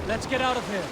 Let's get out of here.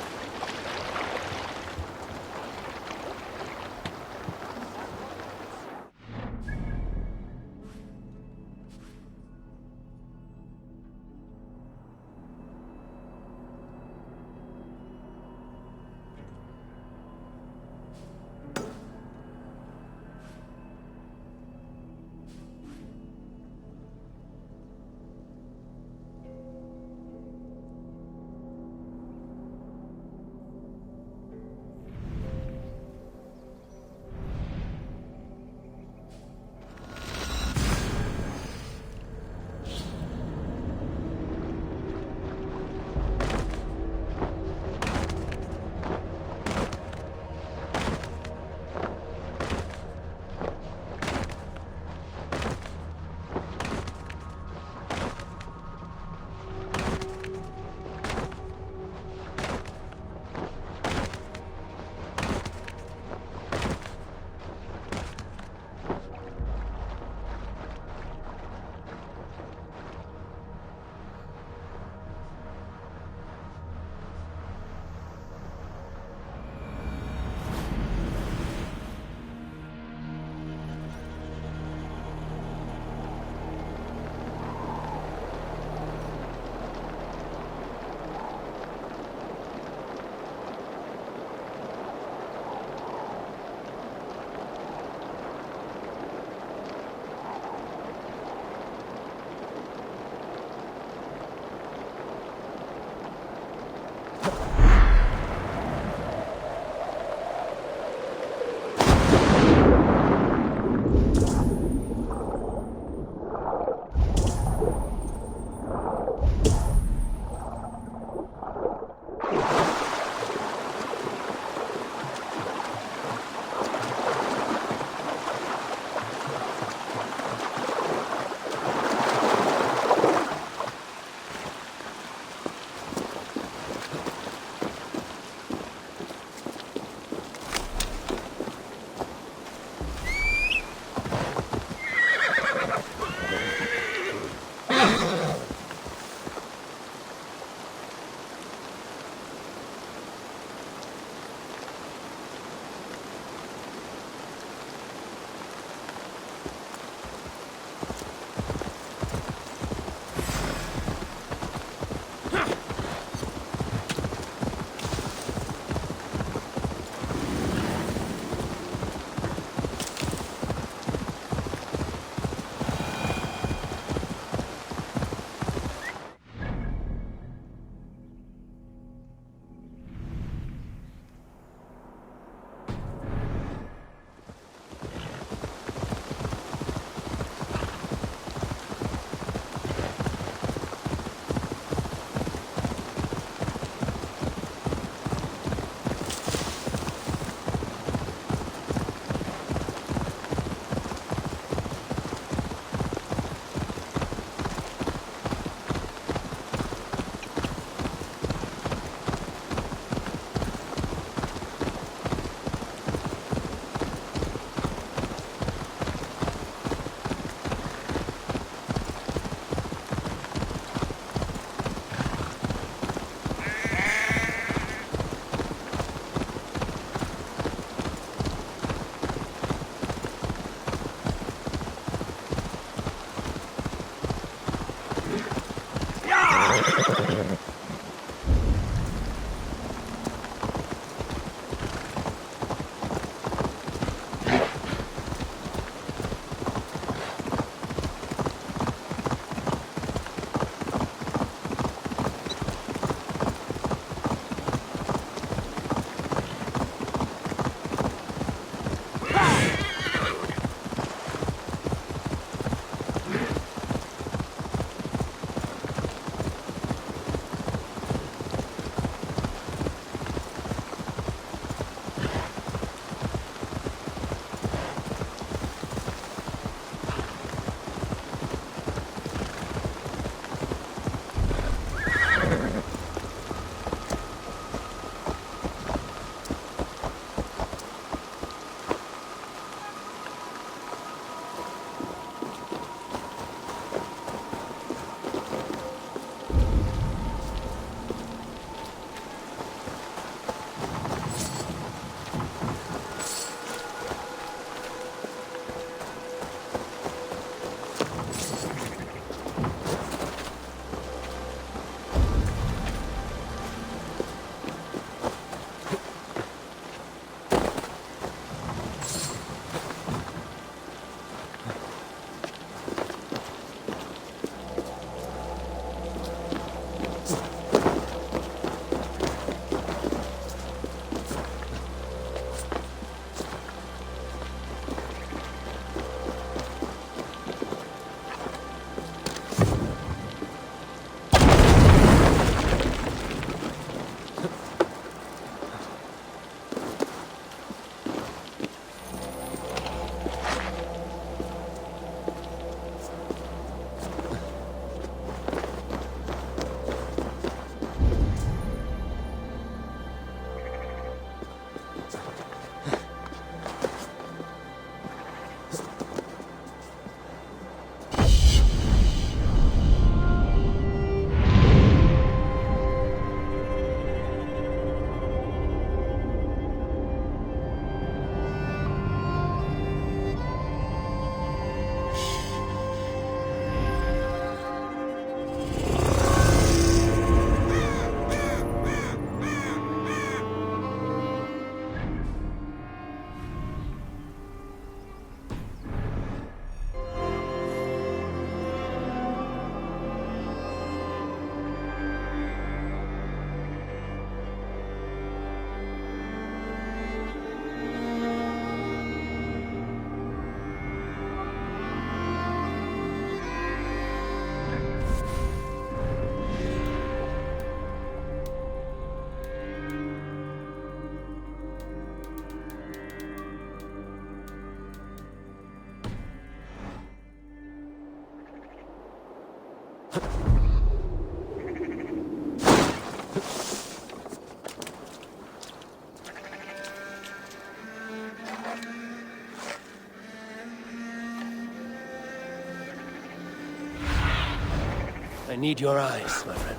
need your eyes, my friend.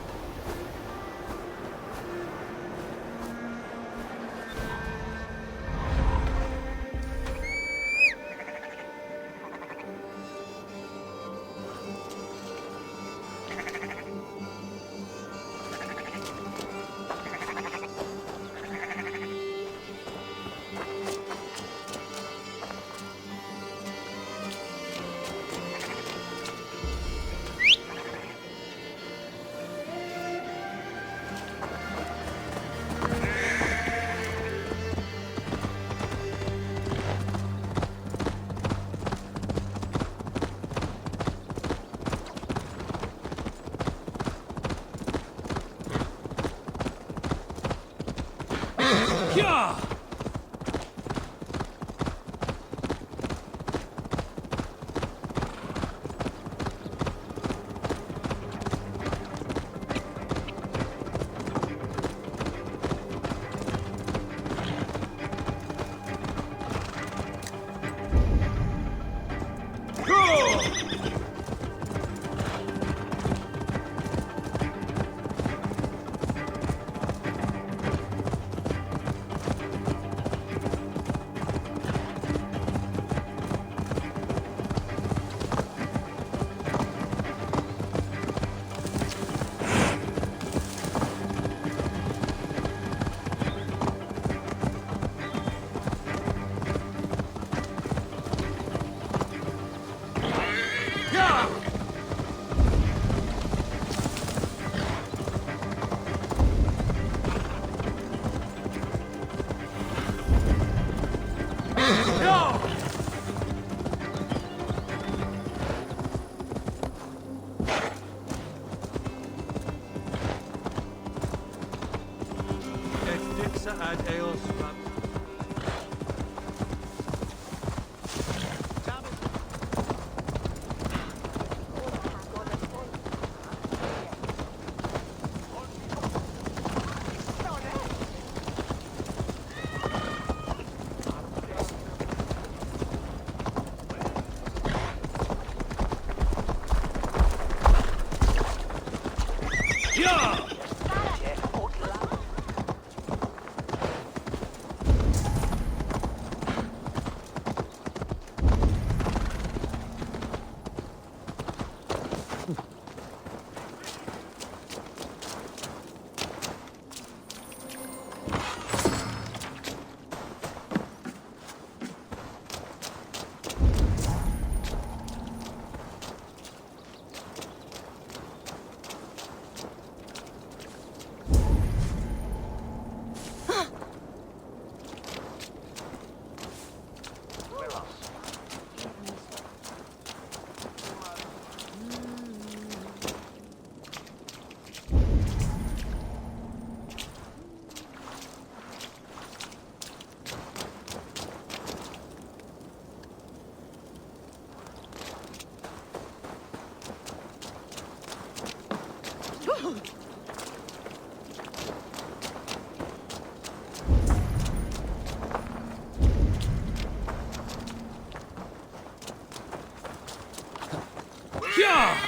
Yeah!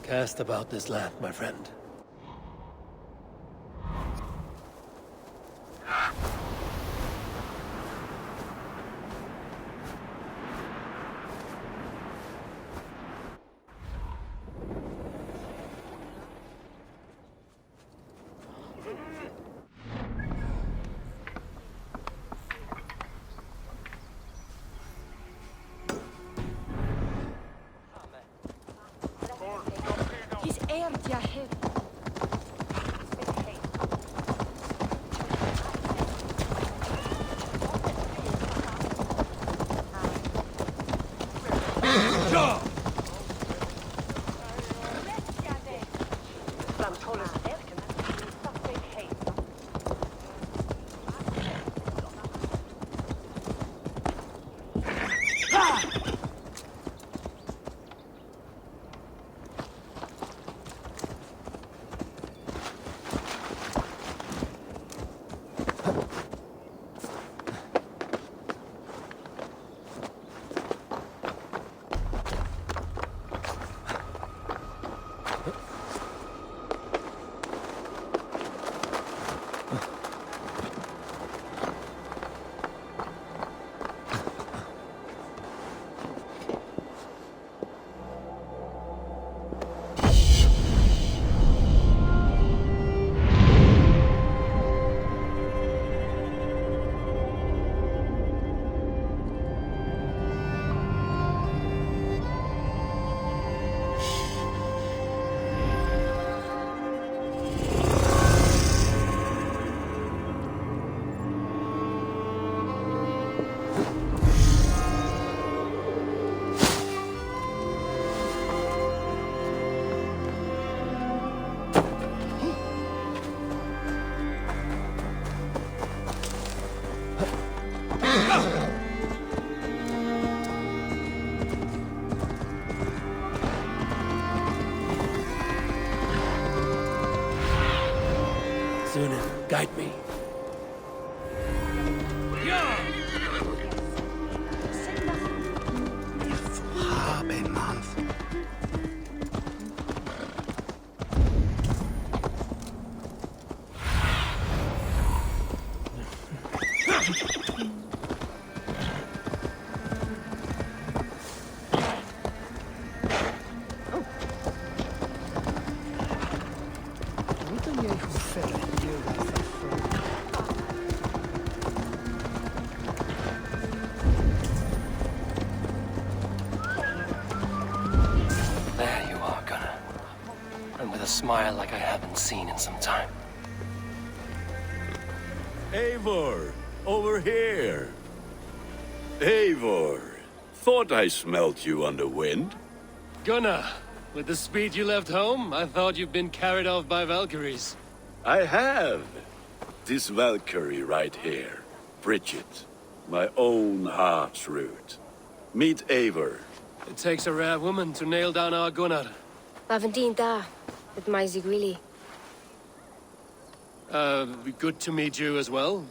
Cast about this land, my friend. Guide me. There you are, Gunnar. And with a smile like I haven't seen in some time. Eivor, over here. Eivor, thought I smelt you on the wind. Gunnar, with the speed you left home, I thought you'd been carried off by Valkyries. I have. This Valkyrie right here, Bridget, my own heart's root. Meet Eivor. It takes a rare woman to nail down our Gunnar. Lavendine da, with Maisy Greeley. Good to meet you as well.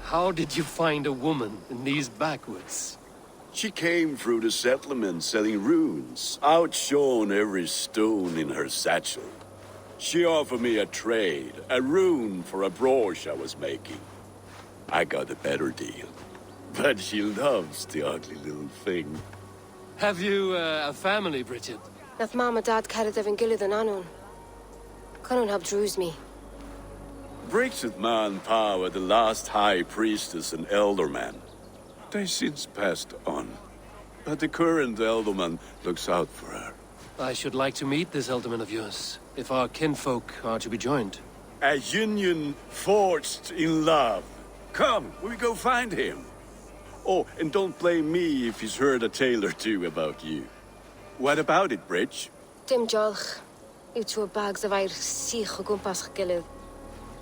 How did you find a woman in these backwoods? She came through the settlement selling runes, outshone every stone in her satchel. She offered me a trade, a rune for a brooch I was making. I got a better deal. But she loves the ugly little thing. Have you a family, Bridget? Nath Mom and Dad carried Evan Gillard and Anun. Conun helped druise me. Bridget Man Pa were the last high priestess and elderman. They since passed on. But the current elderman looks out for her. I should like to meet this elderman of yours, if our kinfolk are to be joined. A union forged in love. Come, we go find him. Oh, and don't blame me if he's heard a tale or two about you. What about it, Bridge? Dim Jolch. You two bags of air sich o gwmpas gilydd.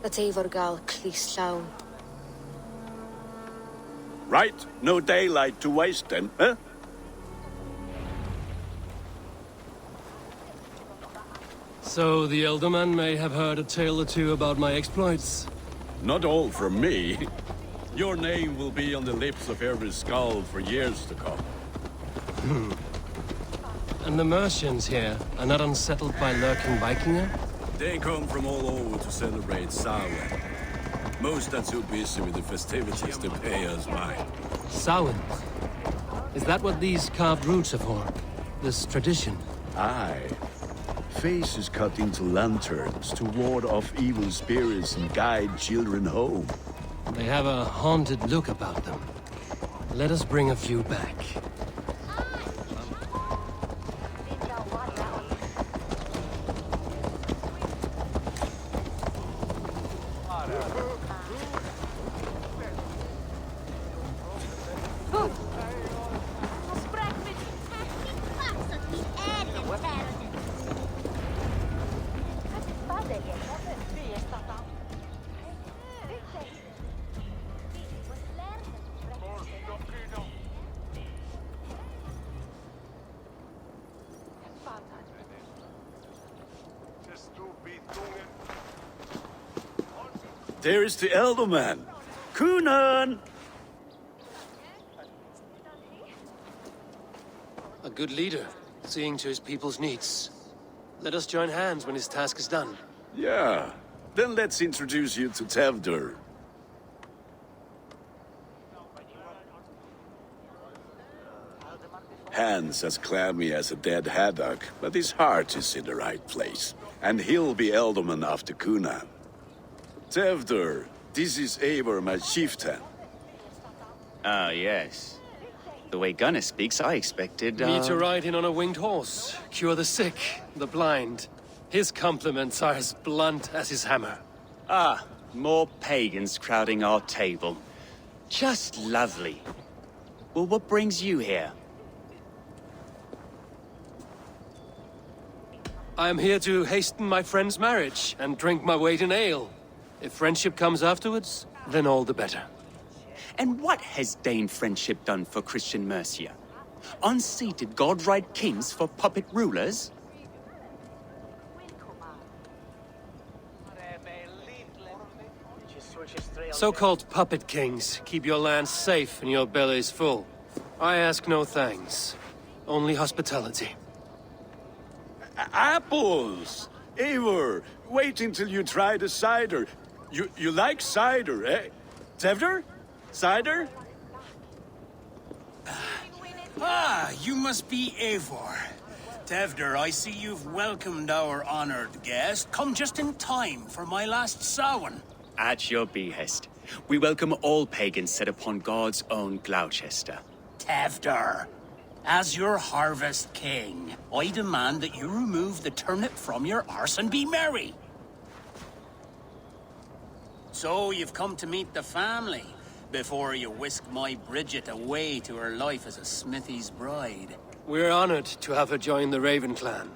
That Eivor gal clis llawn. Right, no daylight to waste then, huh? So the elderman may have heard a tale or two about my exploits. Not all from me. Your name will be on the lips of every skull for years to come. And the Mercians here are not unsettled by lurking Vikinger? They come from all over to celebrate Samhain. Most are too busy with the festivities to pay us mind. Samhain? Is that what these carved roots are for? This tradition? Aye. Faces cut into lanterns to ward off evil spirits and guide children home. They have a haunted look about them. Let us bring a few back. There is the elderman. Kunan! A good leader, seeing to his people's needs. Let us join hands when his task is done. Yeah. Then let's introduce you to Tevdur. Hands as clammy as a dead haddock, but his heart is in the right place. And he'll be elderman after Kunan. Tevdur, this is Eivor, my chieftain. Ah, yes. The way Gunnar speaks, I expected, Me to ride in on a winged horse, cure the sick, the blind. His compliments are as blunt as his hammer. Ah, more pagans crowding our table. Just lovely. Well, what brings you here? I am here to hasten my friend's marriage and drink my weight in ale. If friendship comes afterwards, then all the better. And what has Dane friendship done for Christian Mercia? Unseated god-right kings for puppet rulers? So-called puppet kings keep your lands safe and your bellies full. I ask no thanks, only hospitality. Apples! Eivor, wait until you try the cider. You like cider, eh? Tevder? Cider? Ah, you must be Eivor. Tevder, I see you've welcomed our honored guest. Come just in time for my last Samhain. At your behest. We welcome all pagans set upon God's own Gloucester. Tevder, as your harvest king, I demand that you remove the turnip from your arse and be merry. So you've come to meet the family before you whisk my Bridget away to her life as a smithy's bride. We're honored to have her join the Raven clan,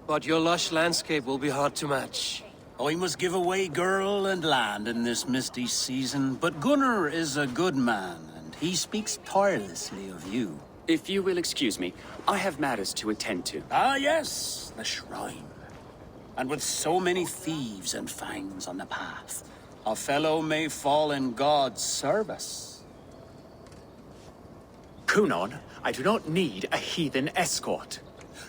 but your lush landscape will be hard to match. I must give away girl and land in this misty season, but Gunnar is a good man, and he speaks tirelessly of you. If you will excuse me, I have matters to attend to. Ah, yes, the shrine. And with so many thieves and fangs on the path, a fellow may fall in God's service. Kunon, I do not need a heathen escort.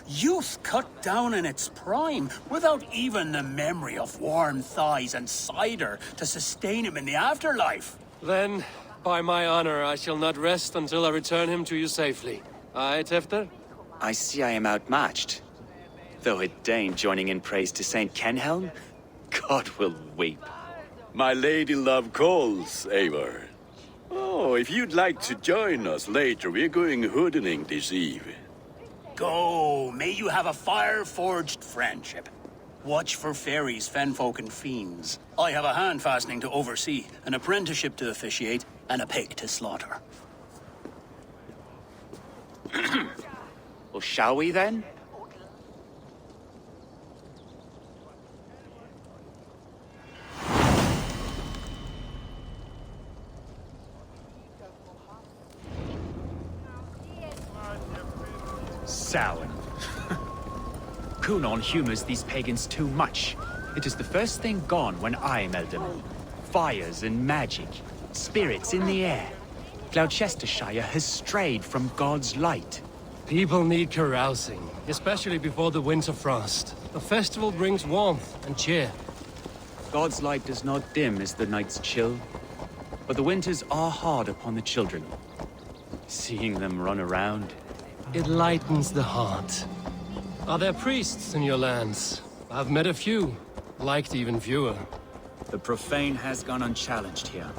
Youth cut down in its prime, without even the memory of warm thighs and cider to sustain him in the afterlife. Then, by my honor, I shall not rest until I return him to you safely. Aye, Tefter? I see I am outmatched. Though a Dane joining in praise to Saint Kenhelm, God will weep. My lady love calls, Eivor. Oh, if you'd like to join us later, we're going hoodening this eve. Go, may you have a fire-forged friendship. Watch for fairies, fenfolk, and fiends. I have a hand fastening to oversee, an apprenticeship to officiate, and a pig to slaughter. Well, shall we then? Samhain. Kunon humors these pagans too much. It is the first thing gone when I meld them. Fires and magic, spirits in the air. Gloucestershire has strayed from God's light. People need carousing, especially before the winter frost. A festival brings warmth and cheer. God's light does not dim as the nights chill, but the winters are hard upon the children. Seeing them run around, It lightens the heart. Are there priests in your lands? I've met a few, liked even fewer. the profane has gone unchallenged here.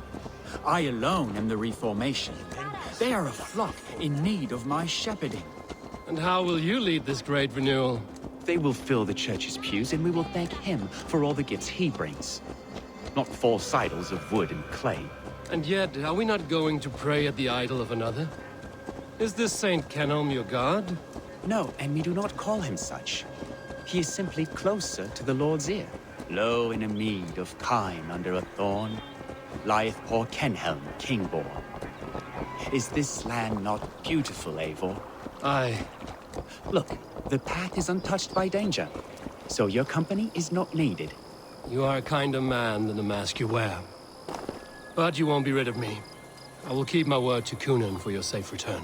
I alone am the Reformation. They are a flock in need of my shepherding. And how will you lead this great renewal? They will fill the church's pews, and we will thank him for all the gifts he brings. Not false idols of wood and clay. And yet, are we not going to pray at the idol of another? Is this Saint Kenelm your god? No, and we do not call him such. He is simply closer to the Lord's ear. Low in a mead of kine under a thorn, lieth poor Kenhelm, king-born. Is this land not beautiful, Eivor? Aye. Look, the path is untouched by danger, so your company is not needed. You are a kinder man than the mask you wear. But you won't be rid of me. I will keep my word to Kunan for your safe return.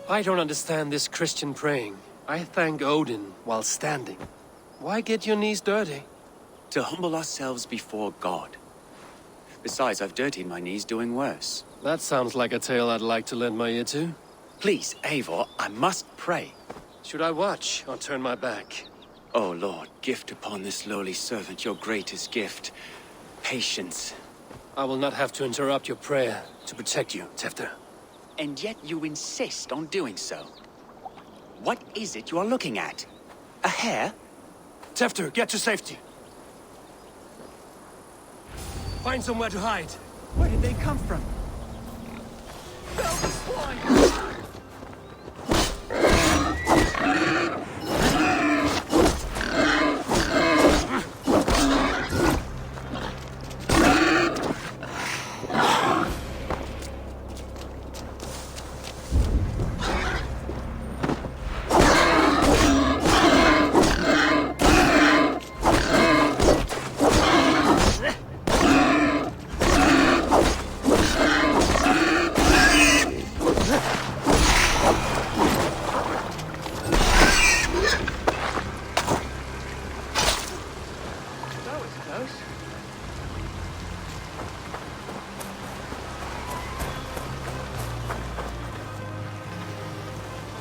I don't understand this Christian praying. I thank Odin while standing. Why get your knees dirty? To humble ourselves before God. Besides, I've dirtied my knees doing worse. That sounds like a tale I'd like to lend my ear to. Please, Eivor, I must pray. Should I watch or turn my back? Oh Lord, gift upon this lowly servant your greatest gift. Patience. I will not have to interrupt your prayer to protect you, Tefter. And yet you insist on doing so. What is it you are looking at? A hare? Tefter, get to safety. Find somewhere to hide. Where did they come from?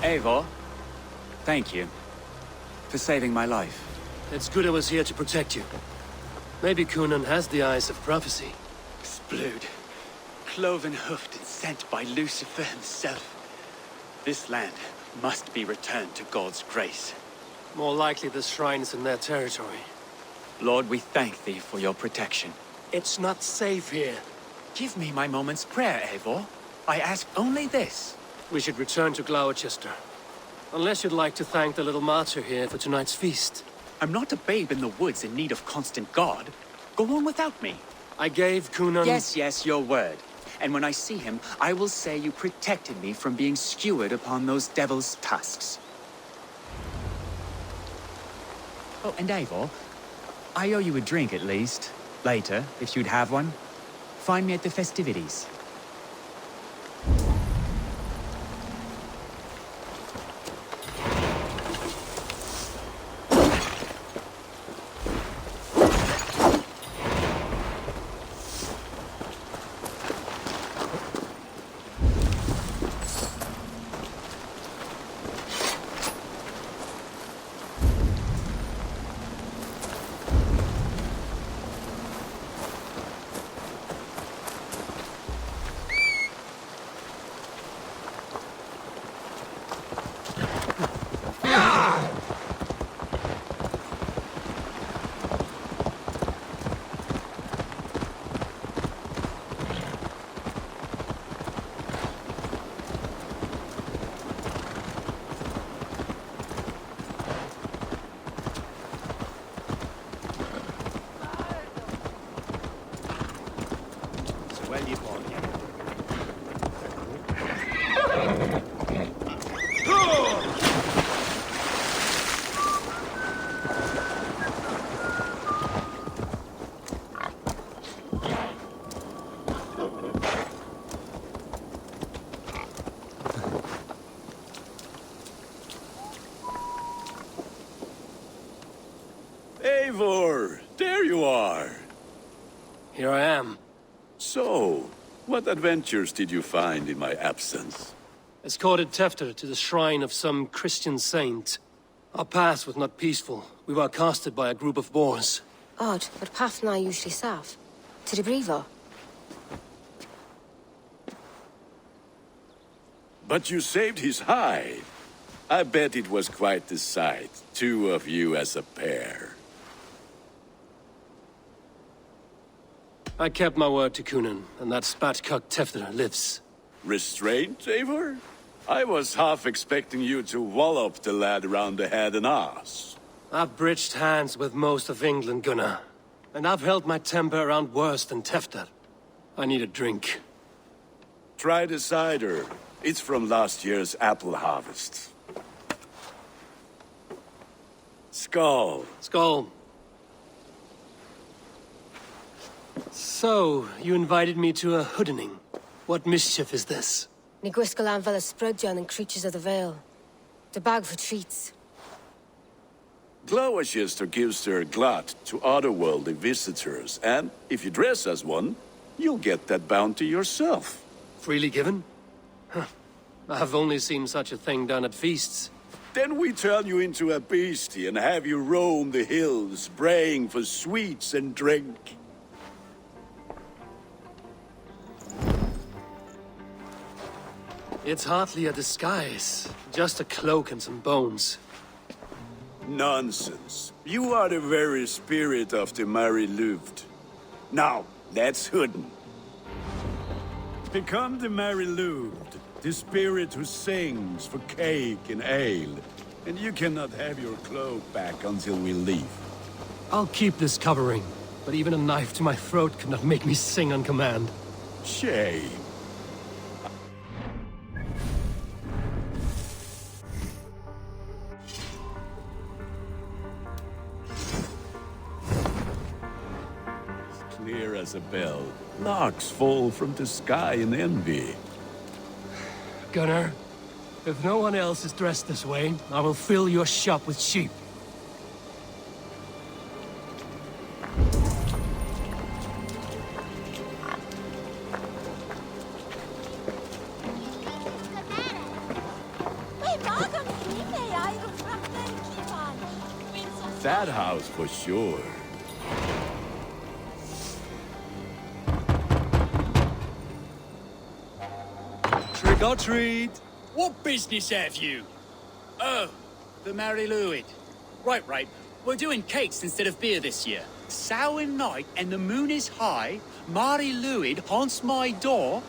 Eivor, thank you for saving my life. It's good I was here to protect you. Maybe Conan has the eyes of prophecy. Splode. Cloven-hoofed and sent by Lucifer himself. This land must be returned to God's grace. More likely the shrine is in their territory. Lord, we thank thee for your protection. It's not safe here. Give me my moment's prayer, Eivor. I ask only this. We should return to Glowecester. Unless you'd like to thank the little martyr here for tonight's feast. I'm not a babe in the woods in need of constant guard. Go on without me. I gave Conan... Yes, your word. And when I see him, I will say you protected me from being skewered upon those devil's tusks. Oh, and Eivor, I owe you a drink at least. Later, if you'd have one. Find me at the festivities. Eivor, there you are. Here I am. So, what adventures did you find in my absence? Escorted Tefter to the shrine of some Christian saint. Our path was not peaceful. We were accosted by a group of boars. Odd, but path na usually safe. To the brifo. But you saved his hide. I bet it was quite the sight, two of you as a pair. I kept my word to Conan, and that spatcock Tefter lives. Restraint, Eivor? I was half expecting you to wallop the lad around the head and ass. I've bridged hands with most of England, Gunnar. And I've held my temper around worse than Tefter. I need a drink. Try the cider. It's from last year's apple harvest. Skull. Skull. So, you invited me to a hoodening. What mischief is this? Ni gwisgalan fel ysbrydion and creatures of the Vale. The bag for treats. Glowecester gives their glut to otherworldly visitors, and if you dress as one, you'll get that bounty yourself. Freely given? Huh. I've only seen such a thing done at feasts. Then we turn you into a beastie and have you roam the hills, braying for sweets and drink. It's hardly a disguise. Just a cloak and some bones. Nonsense. You are the very spirit of the Mary Louved. Now, let's hoodin. Become the Mary Louved, the spirit who sings for cake and ale. And you cannot have your cloak back until we leave. I'll keep this covering, but even a knife to my throat could not make me sing on command. Shame. Clear as a bell. Larks fall from the sky in envy. Gunnar, if no one else is dressed this way, I will fill your shop with sheep. Wait, Bob! that house for sure. Trick or treat! What business have you? Oh, the Mary Louid. Right. We're doing cakes instead of beer this year. Samhain night and the moon is high. Mary Louid haunts my door.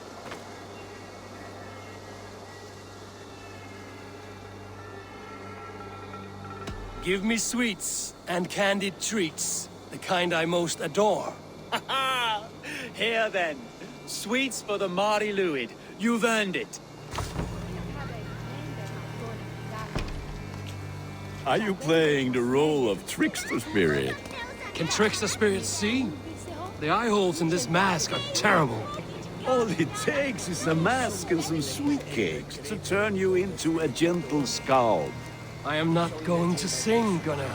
Give me sweets and candied treats, the kind I most adore. Here then, sweets for the Mary Louid. You've earned it. Are you playing the role of trickster spirit? Can trickster spirits see? The eye holes in this mask are terrible. All it takes is a mask and some sweet cakes to turn you into a gentle scald. I am not going to sing, Gunnar.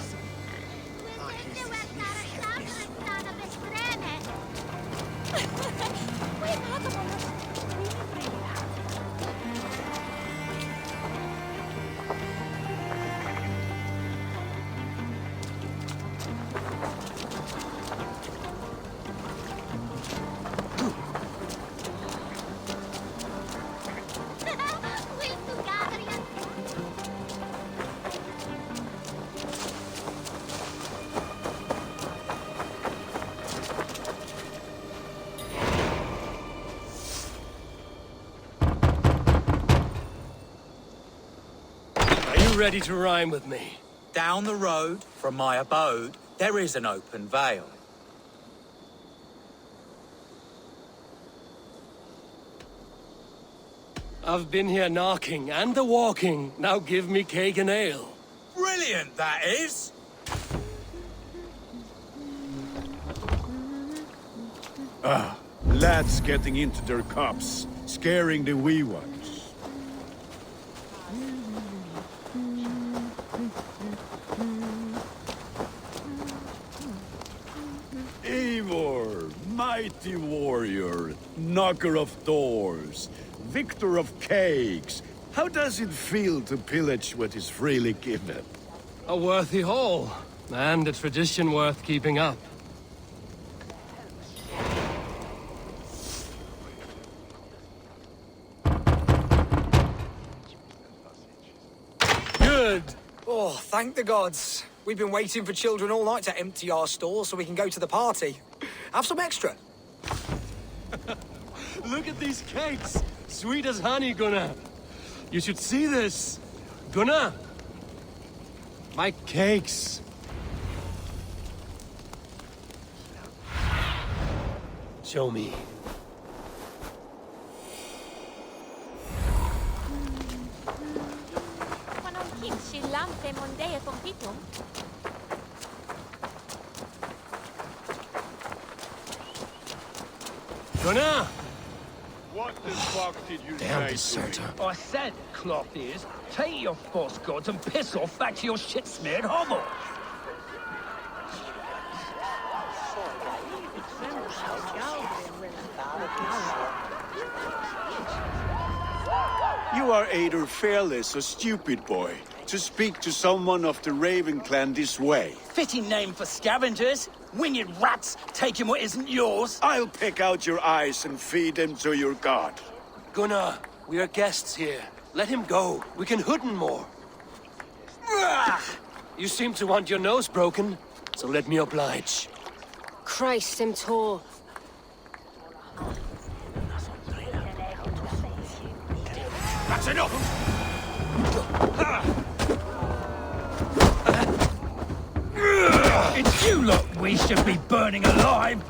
Ready to rhyme with me? Down the road from my abode, there is an open vale. I've been here knocking and a-walking. Now give me cake and ale. Brilliant, that is! Lads getting into their cups, scaring the wee ones. Eivor, mighty warrior, knocker of doors, victor of cakes. How does it feel to pillage what is freely given? A worthy haul, and a tradition worth keeping up. Good! Oh, thank the gods. We've been waiting for children all night to empty our stores so we can go to the party. Have some extra. Look at these cakes! Sweet as honey, Gunnar. You should see this. Gunnar! My cakes. Show me. Gunnar! What the fuck did you Damn deserter. I said, cloth ears, take your false gods and piss off back to your shit-smeared hovel. You are either fearless or stupid, boy, to speak to someone of the Raven clan this way. Fitting name for scavengers. Winged rats taking what isn't yours. I'll pick out your eyes and feed them to your god. Gunnar, we are guests here. Let him go. We can hood him more. You seem to want your nose broken, so let me oblige. Christ, him tall. That's enough! It's you lot we should be burning alive!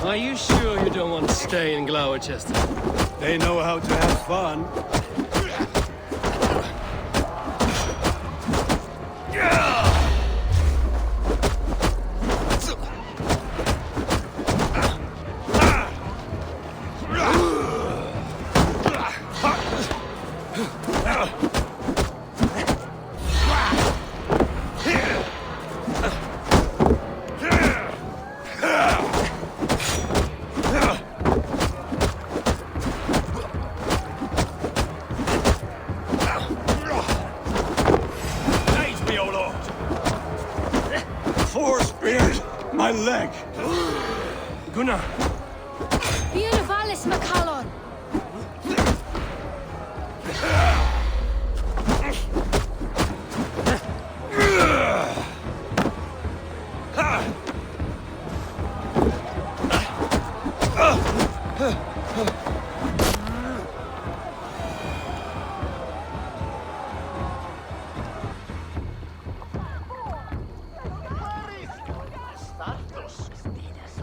Are you sure you don't want to stay in Glowecester? They know how to have fun. Spears! My leg! Gunnar! Bír Valis Macallon!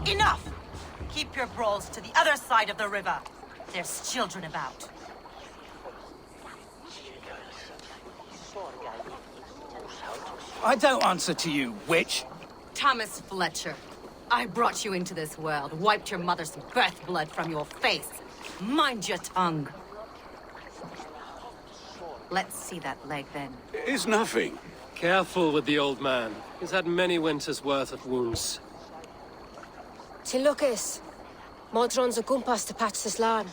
Enough! Keep your brawls to the other side of the river. There's children about. I don't answer to you, witch. Thomas Fletcher, I brought you into this world, wiped your mother's birth blood from your face. Mind your tongue. Let's see that leg then. It's nothing. Careful with the old man. He's had many winters' worth of wounds. Till Lucas. Modron's a gumpas to patch this land.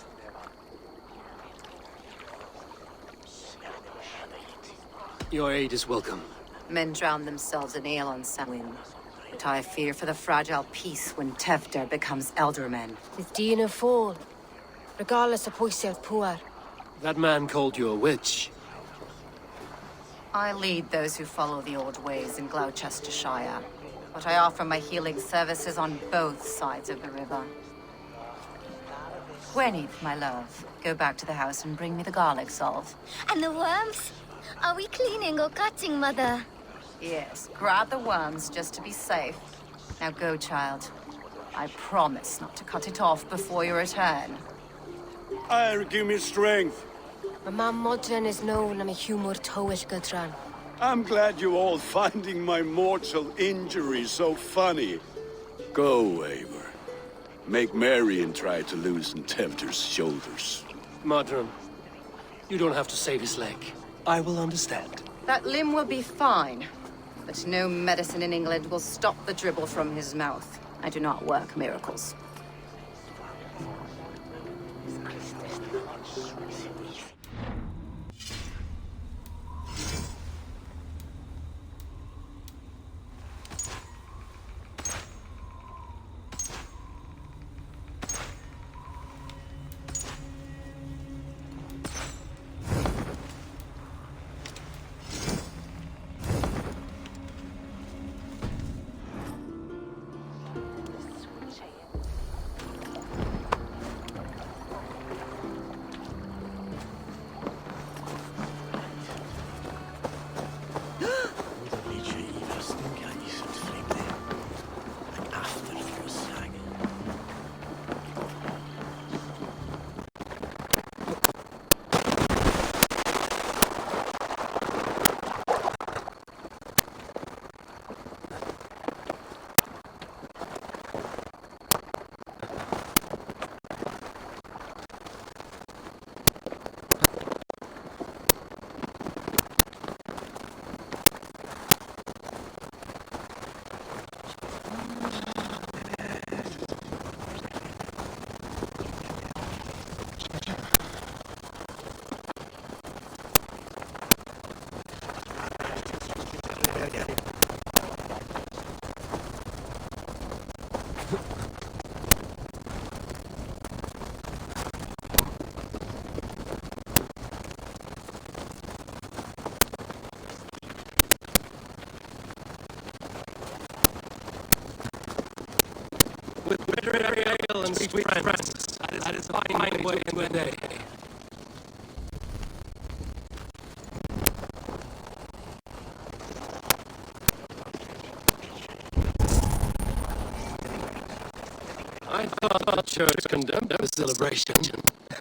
Your aid is welcome. Men drown themselves in ale on Samhain. But I fear for the fragile peace when Tevder becomes eldermen. With Dina fall. Regardless of Poisiel Puar. That man called you a witch. I lead those who follow the old ways in Glowecestrescire. But I offer my healing services on both sides of the river. Gweneth, my love, go back to the house and bring me the garlic salve. And the worms? Are we cleaning or cutting, Mother? Yes, grab the worms just to be safe. Now go, child. I promise not to cut it off before your return. Give me strength. My mam Modron is known am a humor towish Gudran. I'm glad you all finding my mortal injury so funny. Go, Eivor. Make merry and try to loosen Tevder's shoulders. Modron, you don't have to save his leg. I will understand. That limb will be fine. But no medicine in England will stop the dribble from his mouth. I do not work miracles. Ale and sweet friends. That is a fine way to end the day. I thought the church condemned the celebration.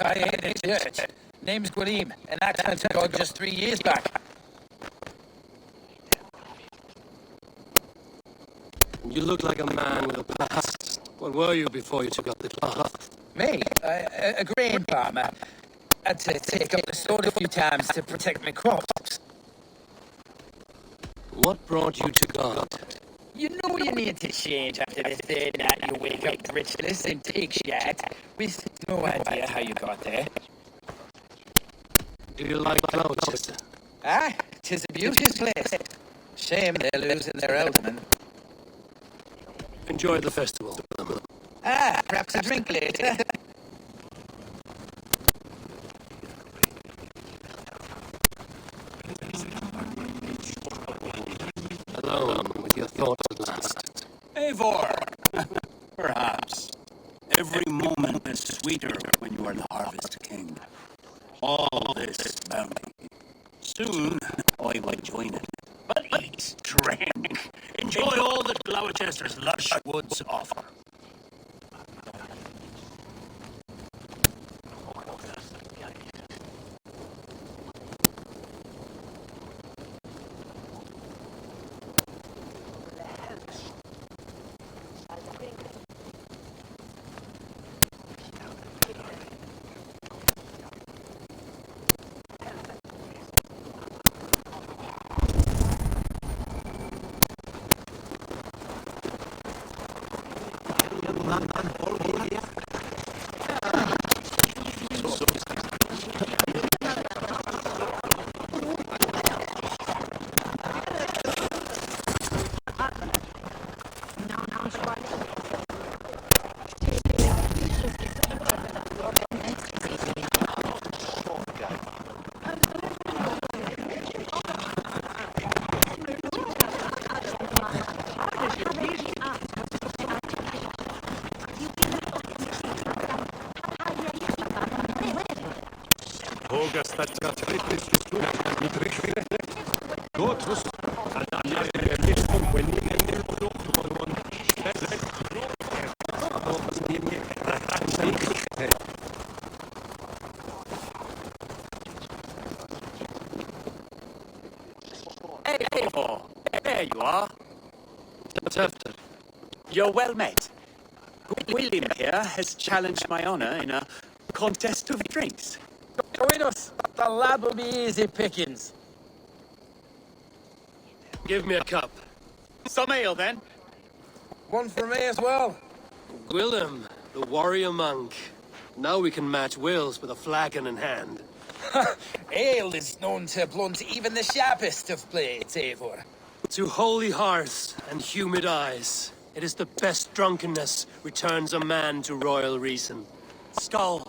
I ain't a church. Name's Gwilym, and I turned to God just 3 years back. You look like a man with a past. What were you before you took up the path? Me? A grain farmer. Had to take up the sword a few times to protect my crops. What brought you to God? You know you need to change after the third night you wake up richless and take shit, with no idea how you got there. Do you like Gloucester? Ah, 'tis a beauteous place. Shame they're losing their alderman. Enjoy the festival. Perhaps a drink later. Alone with your thoughts at last. Eivor! Perhaps. Every moment is sweeter when you are the Harvest King. All this bounty. Soon, I will join it. But eat, drink, enjoy all that Glowechester's lush woods offer. Hey, Eivor! There you are. Tefter. You're well met. William here has challenged my honor in a contest of drinks. Join us. The lad will be easy pickings. Give me a cup. Some ale, then. One for me as well. Gwillem, the warrior monk. Now we can match wills with a flagon in hand. Ale is known to blunt even the sharpest of blades, Eivor. To holy hearths and humid eyes, it is the best drunkenness returns a man to royal reason. Skull.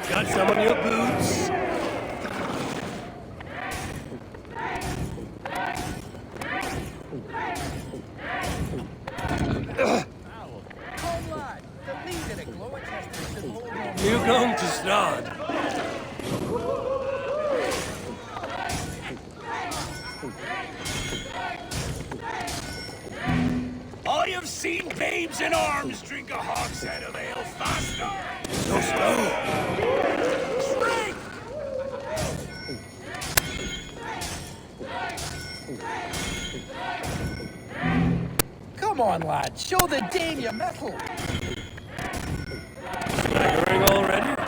Got some on your boots? You going to start? I have seen babes in arms drink a hogshead of ale faster. So slow. Come on, lad. Show the Dane your mettle. Staggering already?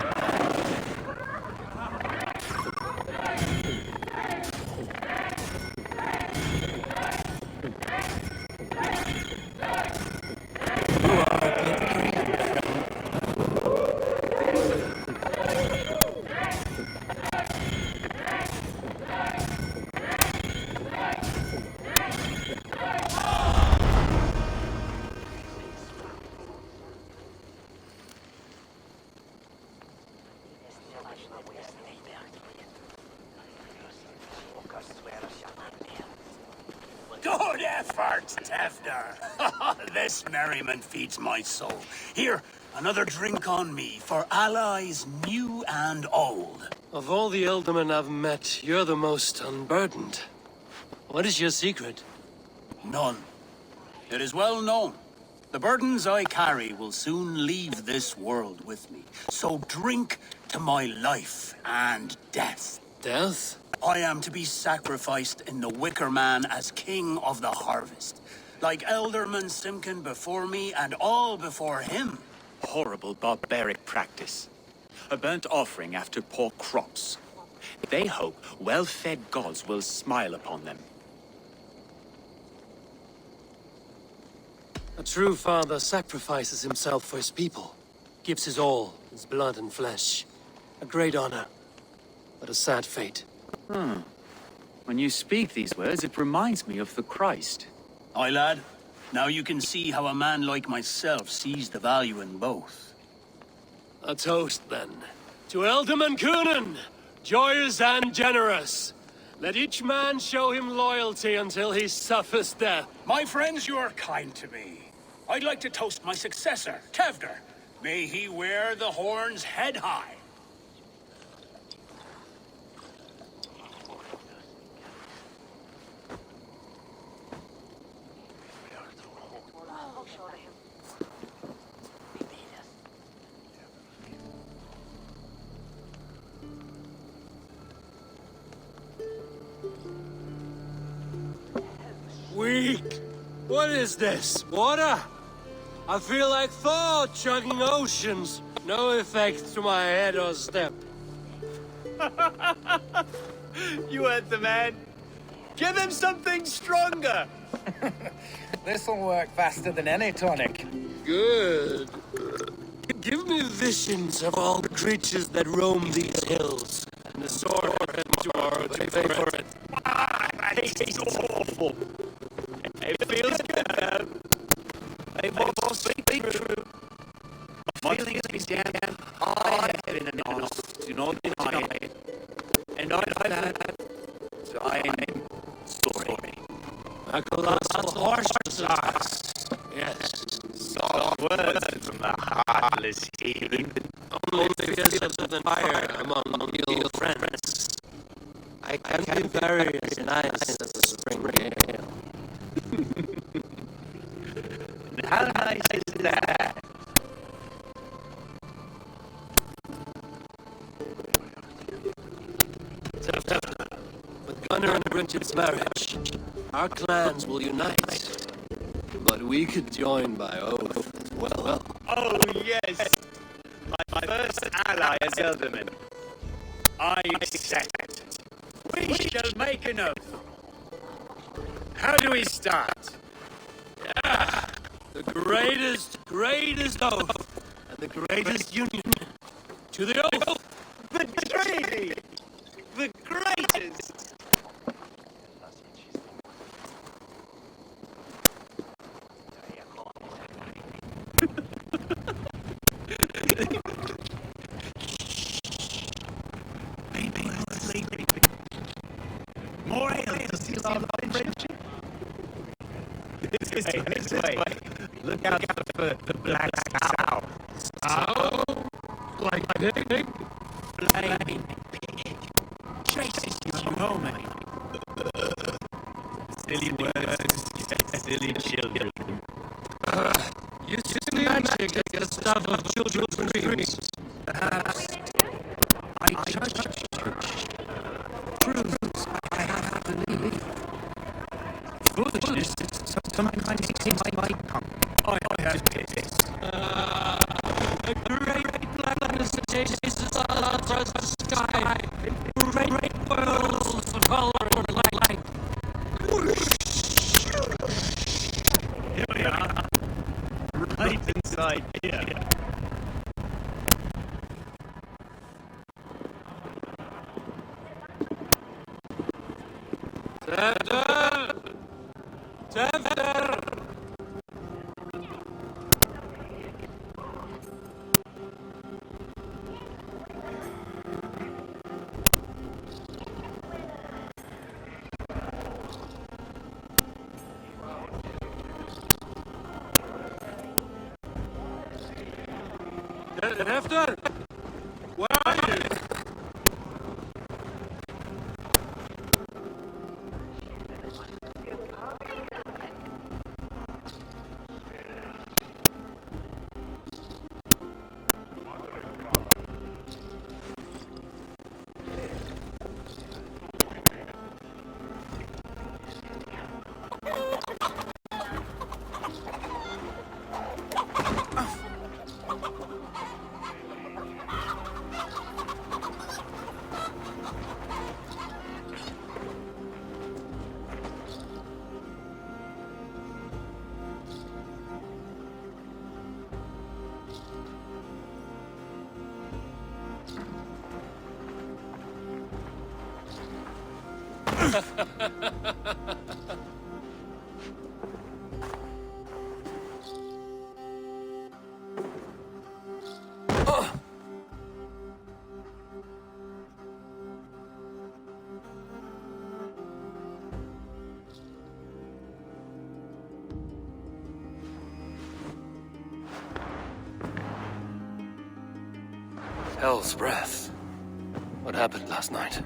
Good effort, Tefner. This merriment feeds my soul. Here, another drink on me for allies new and old. Of all the Eldermen I've met, you're the most unburdened. What is your secret? None. It is well known. The burdens I carry will soon leave this world with me. So drink to my life and death. Death? I am to be sacrificed in the Wicker Man as king of the harvest. Like Elderman Simkin before me and all before him. Horrible barbaric practice. a burnt offering after poor crops. They hope well-fed gods will smile upon them. A true father sacrifices himself for his people. Gives his all, his blood and flesh. A great honor, but a sad fate. When you speak these words, it reminds me of the Christ. Aye, lad. Now you can see how a man like myself sees the value in both. A toast, then. To Eldam and Coonan, joyous and generous. Let each man show him loyalty until he suffers death. My friends, you are kind to me. I'd like to toast my successor, Tevder. May he wear the horns head high. Weak! What is this? Water? I feel like Thor chugging oceans. No effect to my head or step. You heard the man. Give him something stronger! This'll work faster than any tonic. Good. Give me visions of all the creatures that roam these hills, and the sword tomorrow to pay for it. That tastes awful. It feels good. They won't speak true. My feelings began. I have been enough. Do not deny it. And I've had time story. A colossal horse. Yes. Soft words from the heartless heathen. Only because of the fire among your friends. I can be very as nice as a spring ale. How nice is that? With Gunnar and Bridget's marriage, our clans will unite. But we could join by oath as well. Oh, yes. My first ally as Elderman. I accept. We shall make an oath. How do we start? The greatest oath, and the greatest union. To the oath! The treaty! The greatest! More ale to seal our friendship. This way. Look out for the black sow. Sow? Like pig? Flaming pig. Chases you home. Silly words, silly children. You silly magic is the stuff of children's dreams. Perhaps I judge truths I have to believe. Foolishness sometimes seems like come. I have this. A great blackness chases all across the sky. Great whirls of color and light. Here we are. Right inside here. Tevder! Tevder! Where are you? Hell's breath. What happened last night?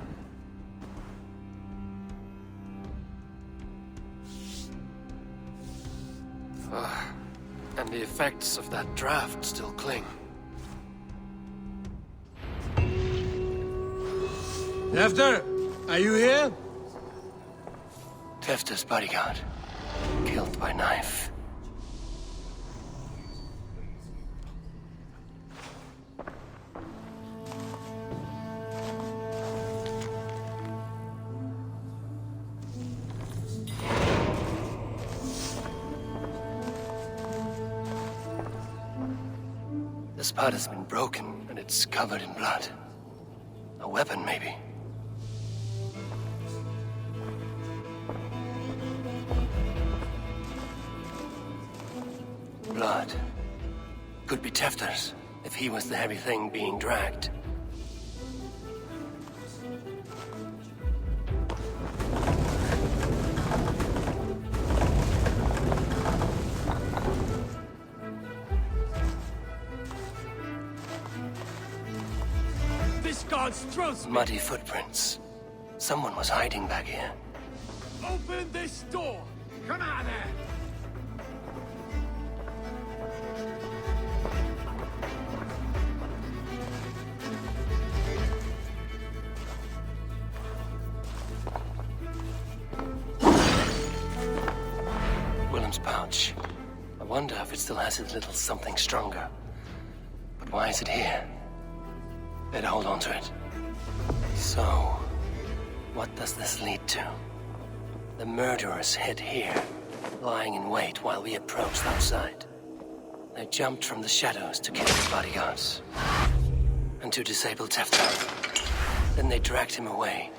And the effects of that draft still cling. Tefter, are you here? Tefter's bodyguard. Killed by knife. The spot has been broken, and it's covered in blood. A weapon, maybe. Blood. Could be Tefter's, if he was the heavy thing being dragged. This guard's throats. Muddy footprints. Someone was hiding back here. Open this door. Come out there. Willem's pouch. I wonder if it still has its little something stronger. But why is it here? Better hold on to it. So, what does this lead to? The murderers hid here, lying in wait while we approached outside. They jumped from the shadows to kill the bodyguards. And to disable Tefter. Then they dragged him away.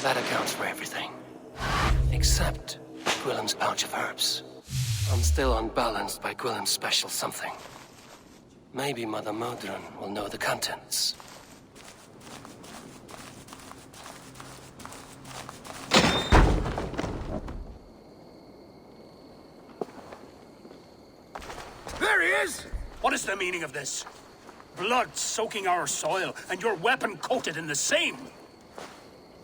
That accounts for everything. Except Gwillem's pouch of herbs. I'm still unbalanced by Gwillem's special something. Maybe Mother Modron will know the contents. There he is! What is the meaning of this? Blood soaking our soil, and your weapon coated in the same!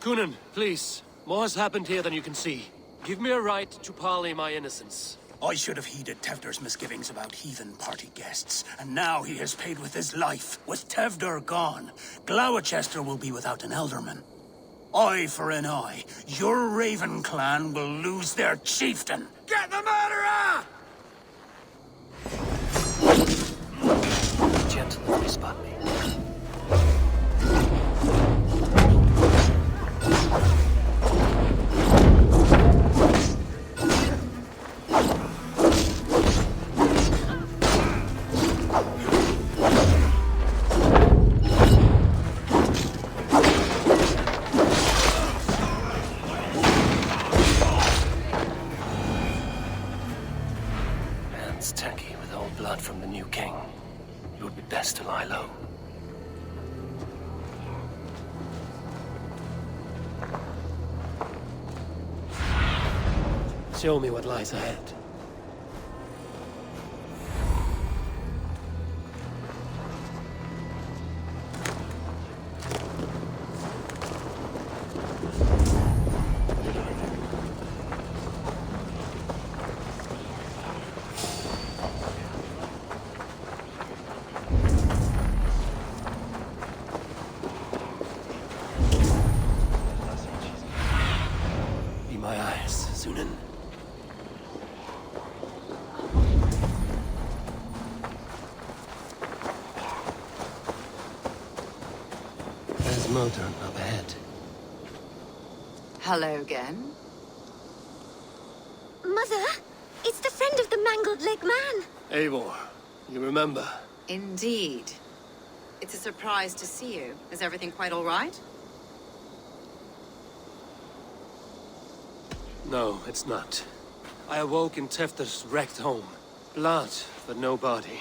Coonan, please. More has happened here than you can see. Give me a right to parley my innocence. I should have heeded Tevder's misgivings about heathen party guests, and now he has paid with his life. With Tevder gone, Glowecester will be without an elderman. Eye for an eye. Your Raven clan will lose their chieftain. Get the murderer! Be gentle if you spot me. Tacky with old blood from the new king. It would be best to lie low. Show me what lies ahead. My eyes, Zunin. There's Modron up ahead. Hello again. Mother, it's the friend of the mangled leg man. Eivor, you remember? Indeed. It's a surprise to see you. Is everything quite all right? No, it's not. I awoke in Tefter's wrecked home. Blood, but no body.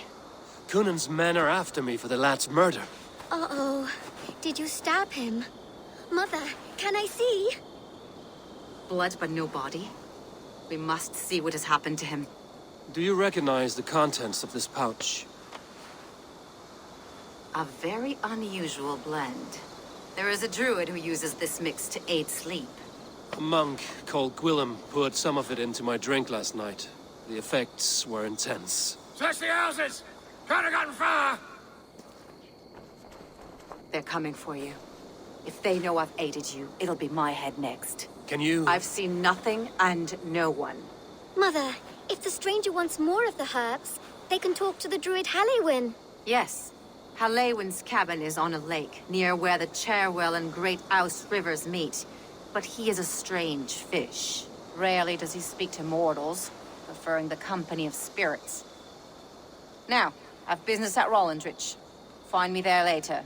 Cunan's men are after me for the lad's murder. Uh-oh. Did you stab him? Mother, can I see? Blood but no body? We must see what has happened to him. Do you recognize the contents of this pouch? A very unusual blend. There is a druid who uses this mix to aid sleep. A monk called Gwillem poured some of it into my drink last night. The effects were intense. Search the houses! Could have gotten far! They're coming for you. If they know I've aided you, it'll be my head next. Can you... I've seen nothing and no one. Mother, if the stranger wants more of the herbs, they can talk to the druid Halewyn. Yes. Halewyn's cabin is on a lake, near where the Cherwell and Great Ouse rivers meet. But he is a strange fish. Rarely does he speak to mortals, preferring the company of spirits. Now, I've business at Rollindrich. Find me there later.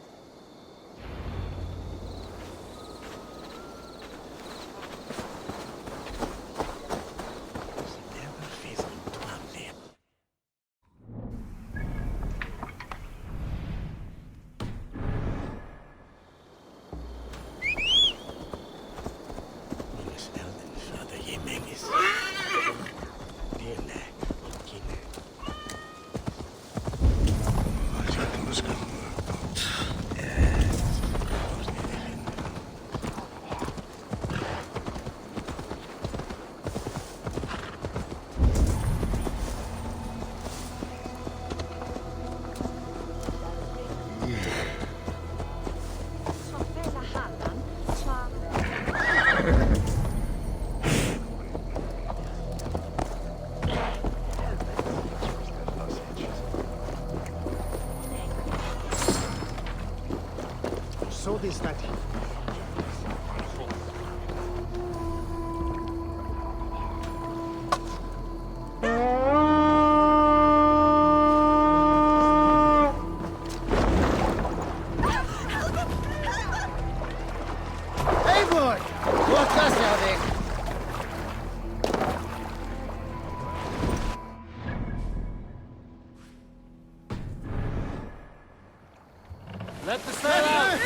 So this that. Hey boy! What's that sounding? Let the sail out!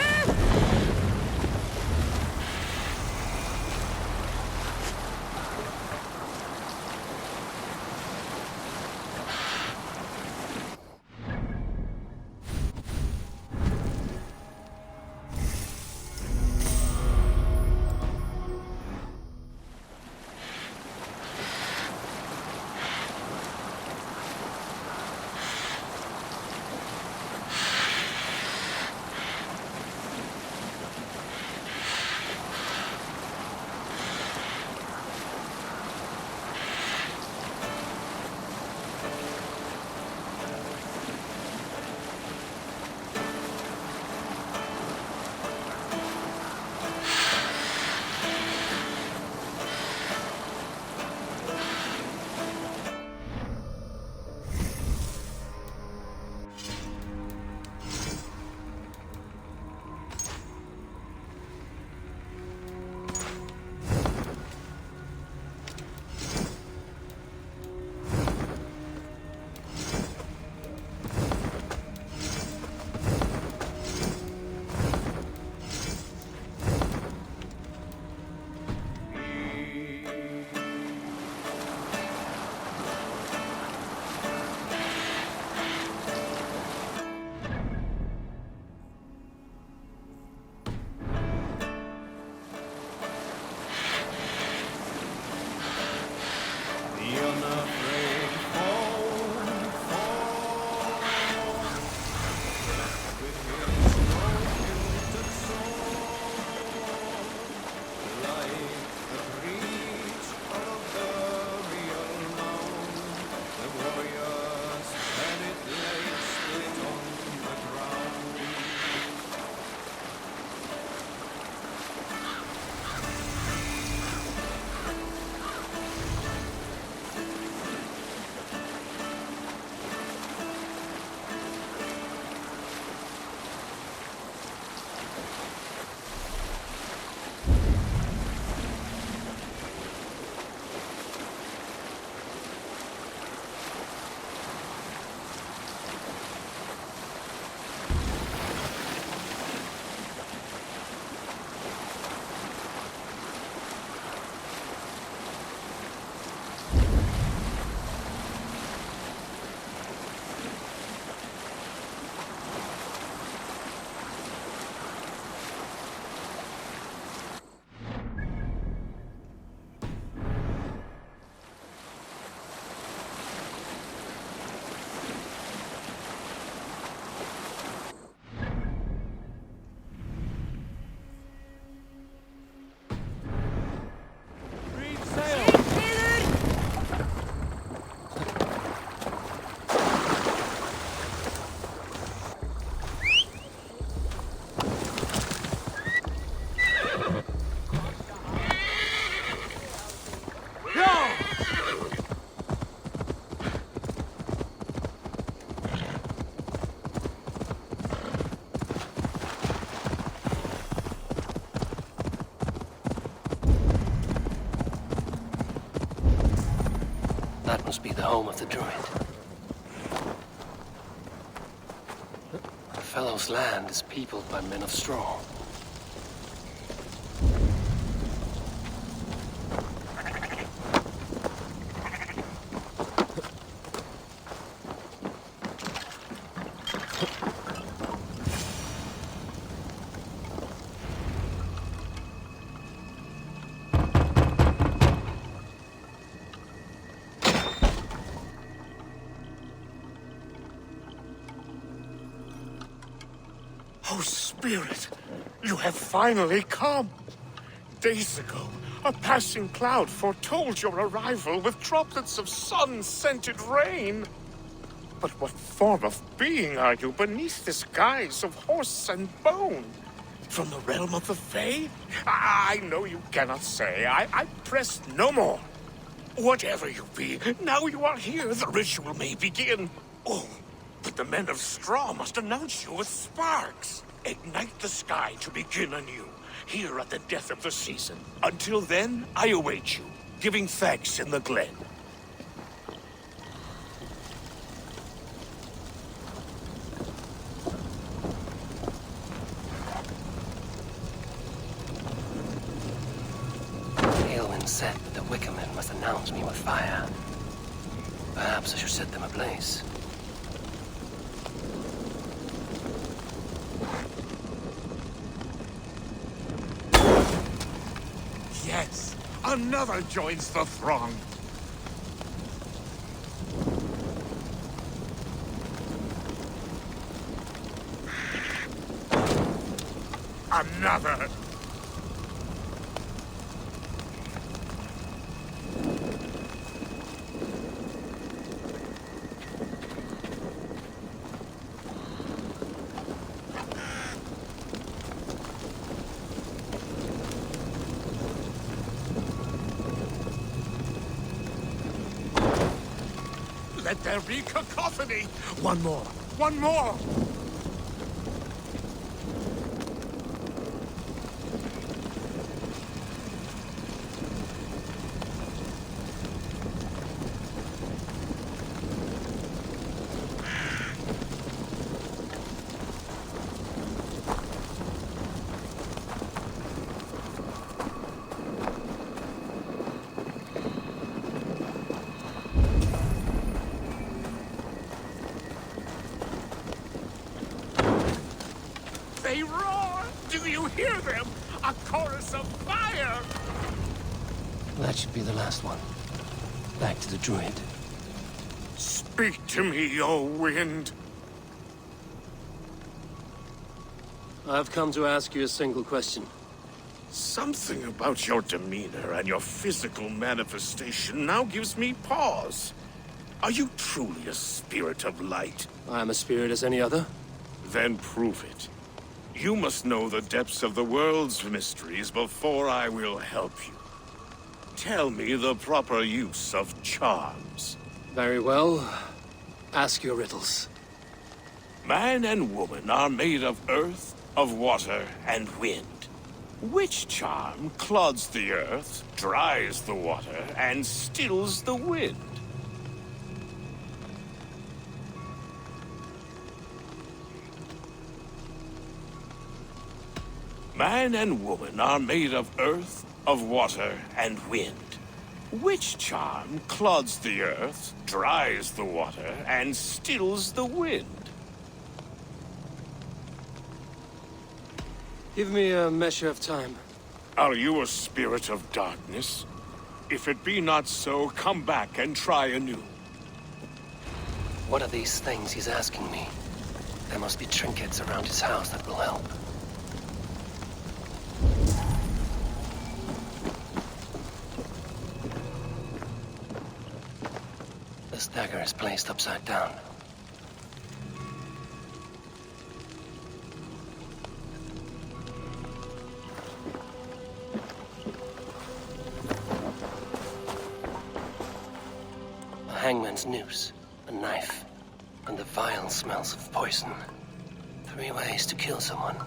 That must be the home of the druid. The fellow's land is peopled by men of straw. Oh, Spirit, you have finally come. Days ago, a passing cloud foretold your arrival with droplets of sun-scented rain. But what form of being are you beneath this guise of horse and bone? From the realm of the Fae? I know you cannot say. I press no more. Whatever you be, now you are here, the ritual may begin. Oh, but the men of straw must announce you with sparks. Ignite the sky to begin anew, here at the death of the season. Until then, I await you, giving thanks in the glen. Aelwyn said that the Wicker Men must announce me with fire. Perhaps I should set them ablaze. Yes, another joins the throng. Another. Let there be cacophony! One more! One more! They roar! Do you hear them? A chorus of fire! That should be the last one. Back to the druid. Speak to me, O wind! I've come to ask you a single question. Something about your demeanor and your physical manifestation now gives me pause. Are you truly a spirit of light? I am a spirit as any other. Then prove it. You must know the depths of the world's mysteries before I will help you. Tell me the proper use of charms. Very well. Ask your riddles. Man and woman are made of earth, of water, and wind. Which charm clods the earth, dries the water, and stills the wind? Man and woman are made of earth, of water, and wind. Which charm clods the earth, dries the water, and stills the wind? Give me a measure of time. Are you a spirit of darkness? If it be not so, come back and try anew. What are these things he's asking me? There must be trinkets around his house that will help. This dagger is placed upside down. A hangman's noose, a knife, and the vile smells of poison. 3 ways to kill someone.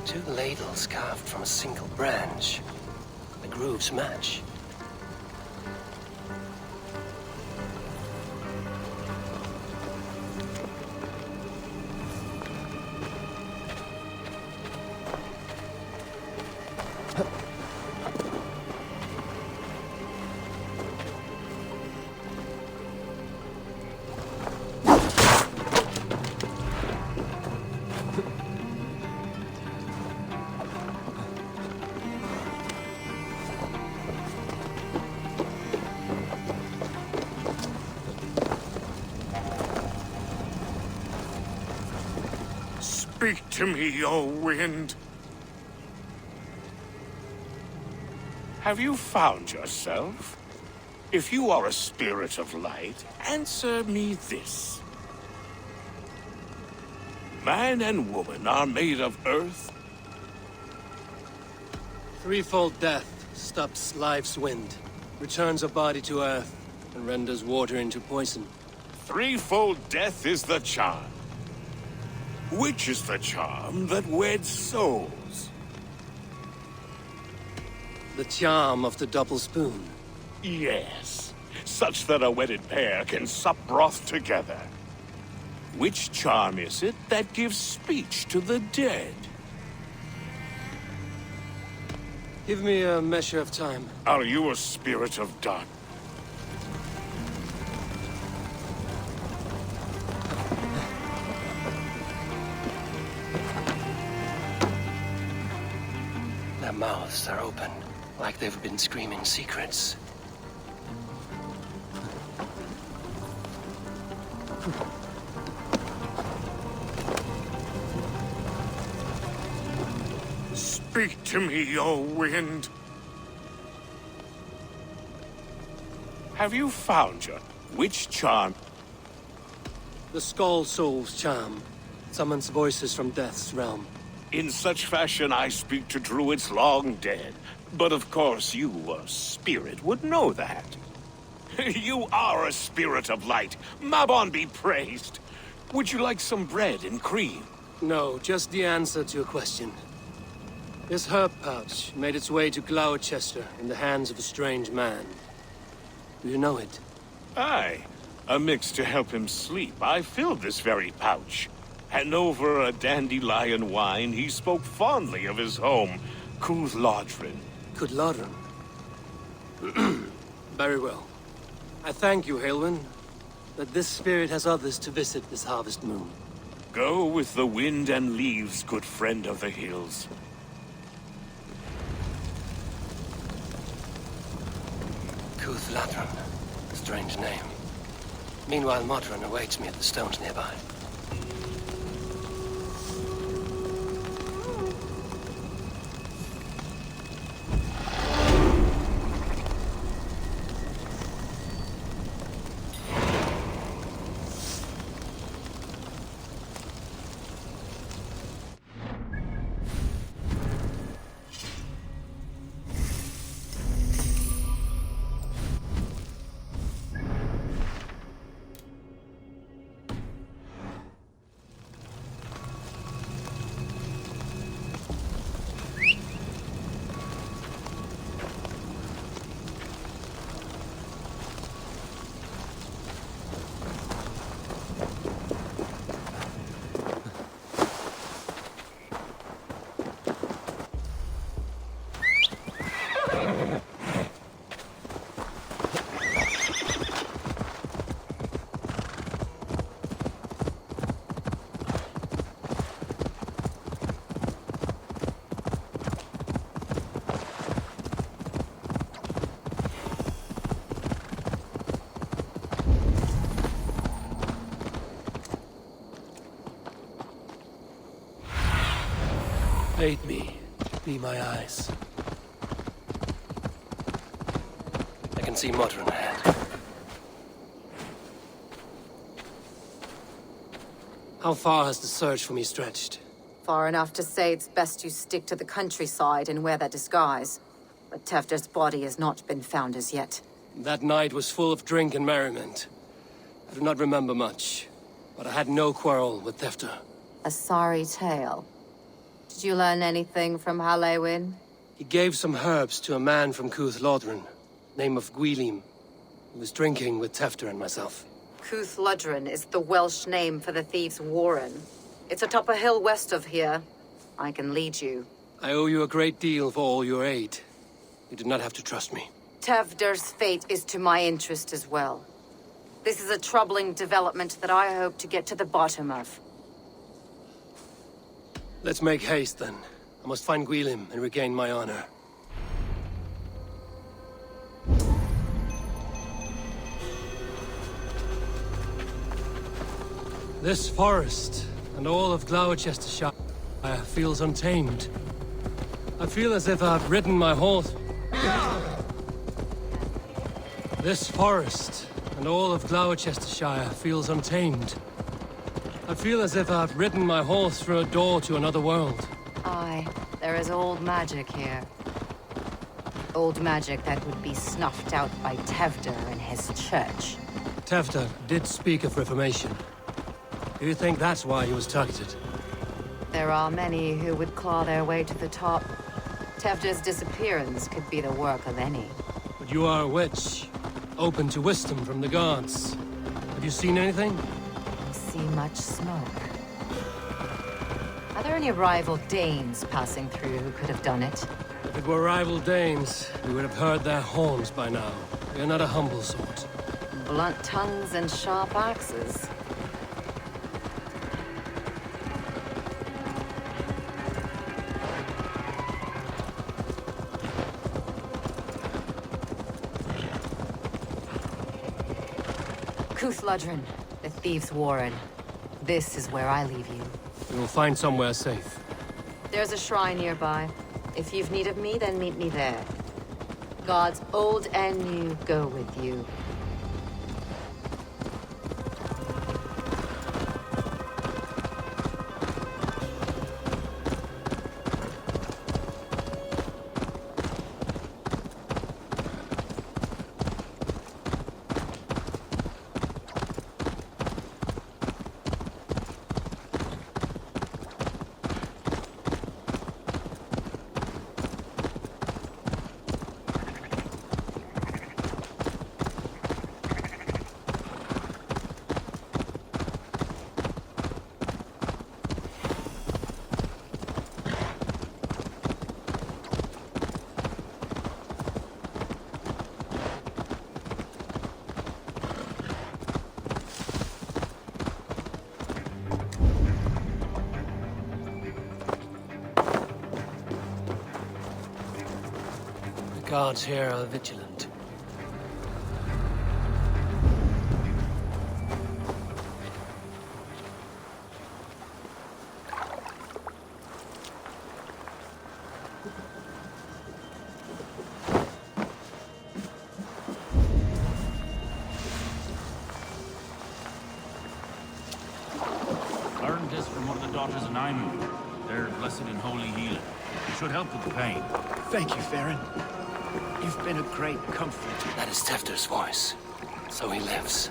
Two ladles carved from a single branch. The grooves match. Speak to me, O wind. Have you found yourself? If you are a spirit of light, answer me this. Man and woman are made of earth. Threefold death stops life's wind, returns a body to earth, and renders water into poison. Threefold death is the charm. Which is the charm that weds souls? The charm of the double spoon. Yes, such that a wedded pair can sup broth together. Which charm is it that gives speech to the dead? Give me a measure of time. Are you a spirit of dark? Their mouths are open, like they've been screaming secrets. Speak to me, O wind. Have you found your... Which charm? The Skull Soul's charm summons voices from death's realm. In such fashion, I speak to druids long dead. But of course, you, a spirit, would know that. You are a spirit of light. Mabon be praised. Would you like some bread and cream? No, just the answer to a question. This herb pouch made its way to Glowecester in the hands of a strange man. Do you know it? Aye. A mix to help him sleep. I filled this very pouch. And over a dandelion wine, he spoke fondly of his home, Cúthládrin. Cúthládrin? Very well. I thank you, Haelwyn, that this spirit has others to visit this harvest moon. Go with the wind and leaves, good friend of the hills. Cúthládrin. Strange name. Meanwhile, Modron awaits me at the stones nearby. Aid me. Be my eyes. I can see Modron ahead. How far has the search for me stretched? Far enough to say it's best you stick to the countryside and wear that disguise. But Tefter's body has not been found as yet. That night was full of drink and merriment. I do not remember much, but I had no quarrel with Tefter. A sorry tale. Did you learn anything from Halewin? He gave some herbs to a man from Cuth Lodren, name of Gwylim. He was drinking with Tefter and myself. Cuth Lodren is the Welsh name for the thieves' warren. It's atop a hill west of here. I can lead you. I owe you a great deal for all your aid. You did not have to trust me. Tevder's fate is to my interest as well. This is a troubling development that I hope to get to the bottom of. Let's make haste, then. I must find Gwylim and regain my honor. This forest and all of Glowecestrescire feels untamed. I feel as if I've ridden my horse. This forest and all of Glowecestrescire feels untamed. I feel as if I've ridden my horse through a door to another world. Aye, there is old magic here. Old magic that would be snuffed out by Tevder and his church. Tefter did speak of reformation. Do you think that's why he was targeted? There are many who would claw their way to the top. Tevder's disappearance could be the work of any. But you are a witch, open to wisdom from the gods. Have you seen anything? See much smoke. Are there any rival Danes passing through who could have done it? If it were rival Danes, we would have heard their horns by now. We are not a humble sort. Blunt tongues and sharp axes. Cuth Lodren, the thieves' warren. This is where I leave you. We will find somewhere safe. There's a shrine nearby. If you've need of me, then meet me there. Gods old and new go with you. The guards here are vigilant. Learned this from one of the daughters of Nymu. They're blessed and holy healer. It should help with the pain. Thank you, Farron. You've been a great comfort. That is Tefter's voice. So he lives.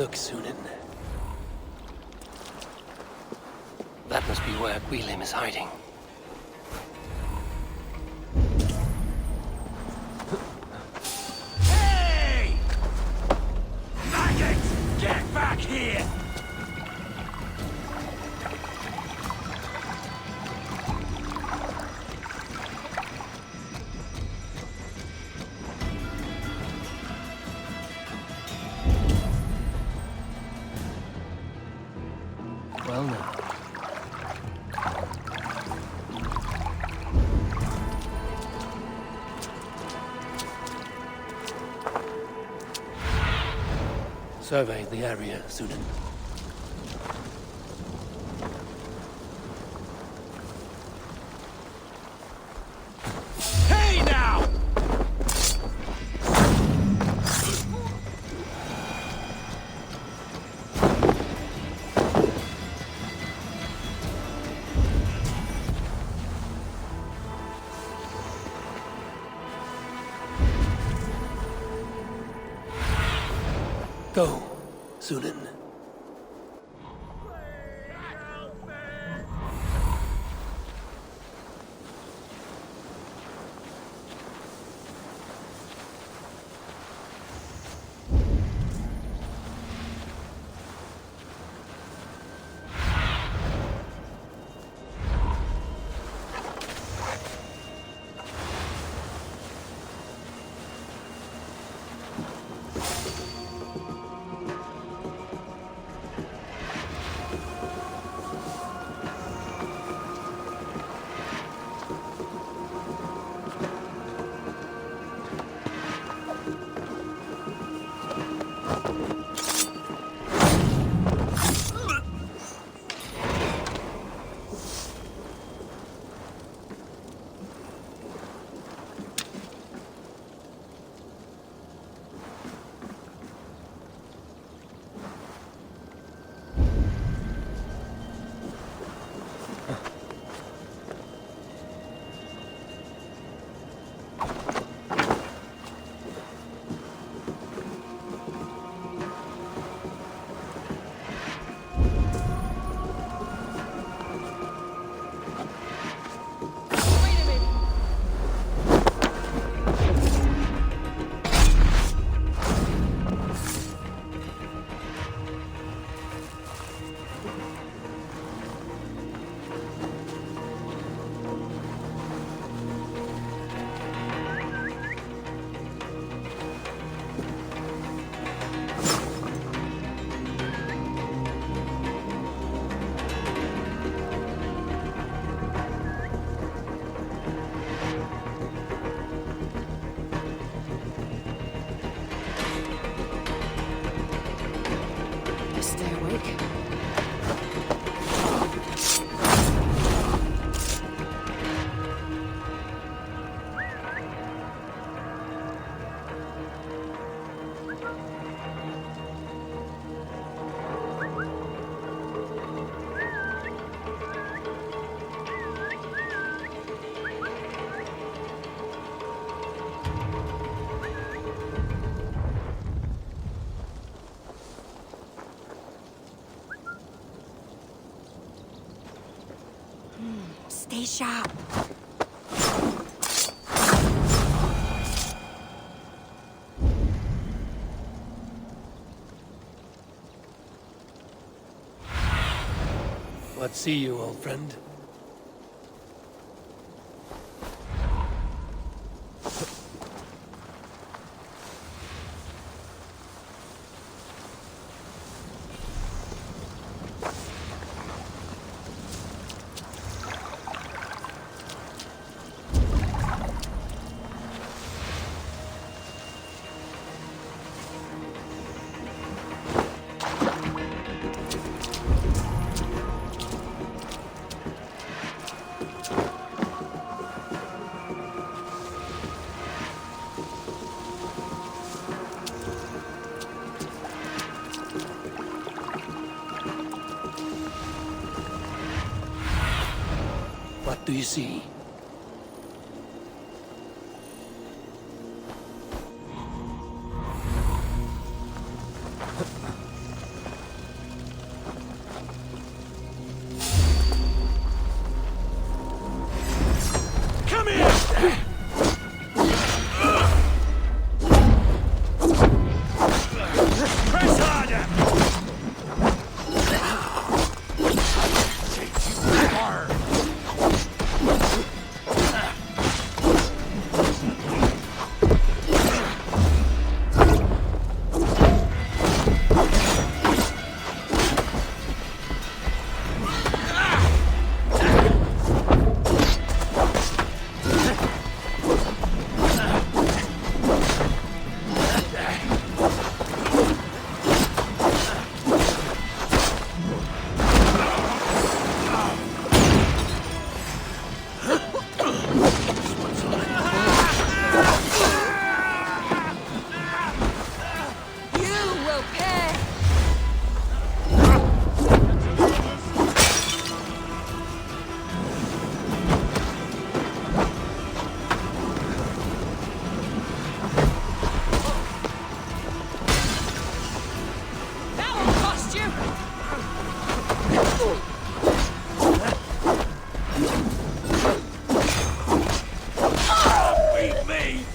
Look, Sunan. That must be where Gwilym is hiding. Hey! Maggots! Get back here! Well now. Survey the area, Sunan. Hey now! Go, Sunan. Stay awake. Stay sharp. What see you, old friend? What do you see? Beat me!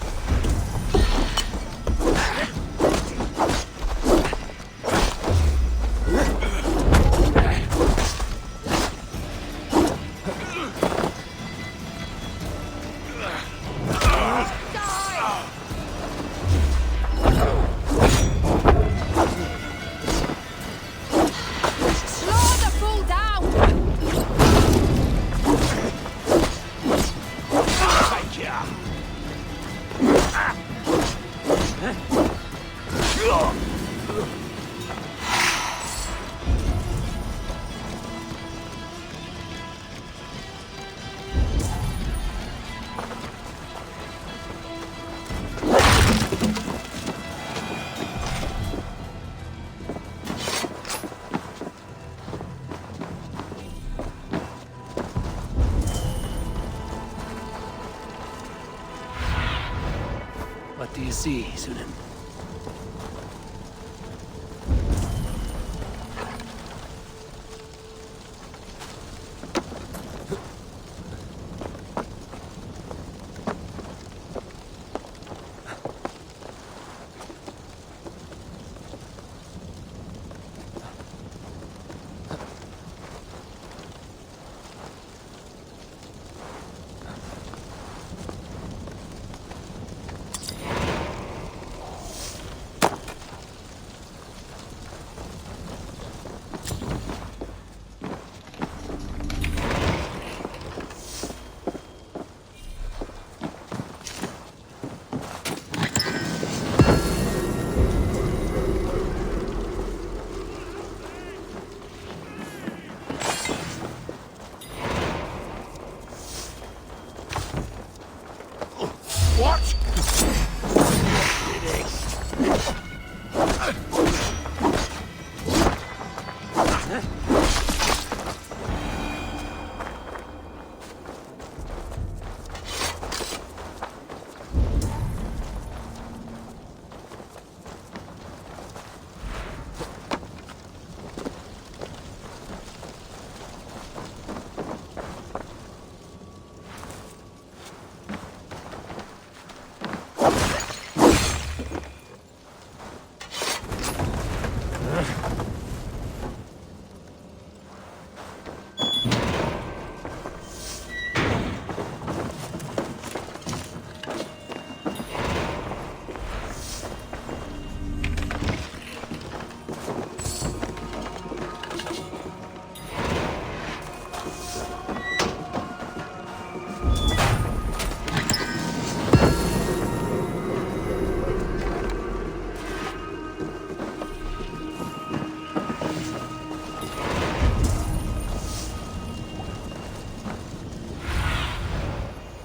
What do you see, Sunan? What?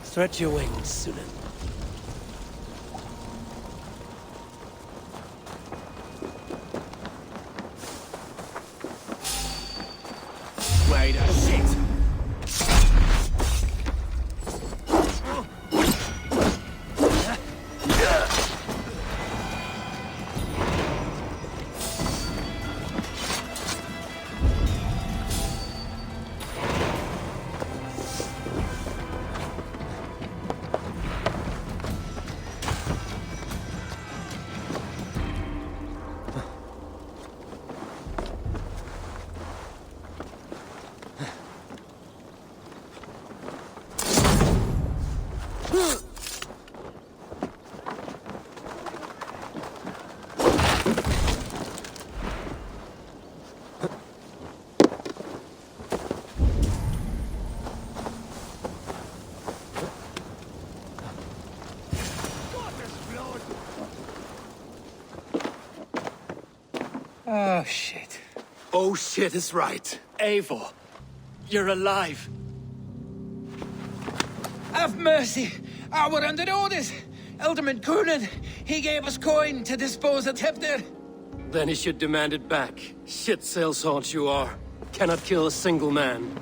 Stretch your wings, Sunan. Wait a shit! Oh, shit. Oh shit is right. Eivor, you're alive. Have mercy! We're under orders! Alderman Coonan, he gave us coin to dispose of Tepter. Then he should demand it back. Shit sellsword you are. Cannot kill a single man.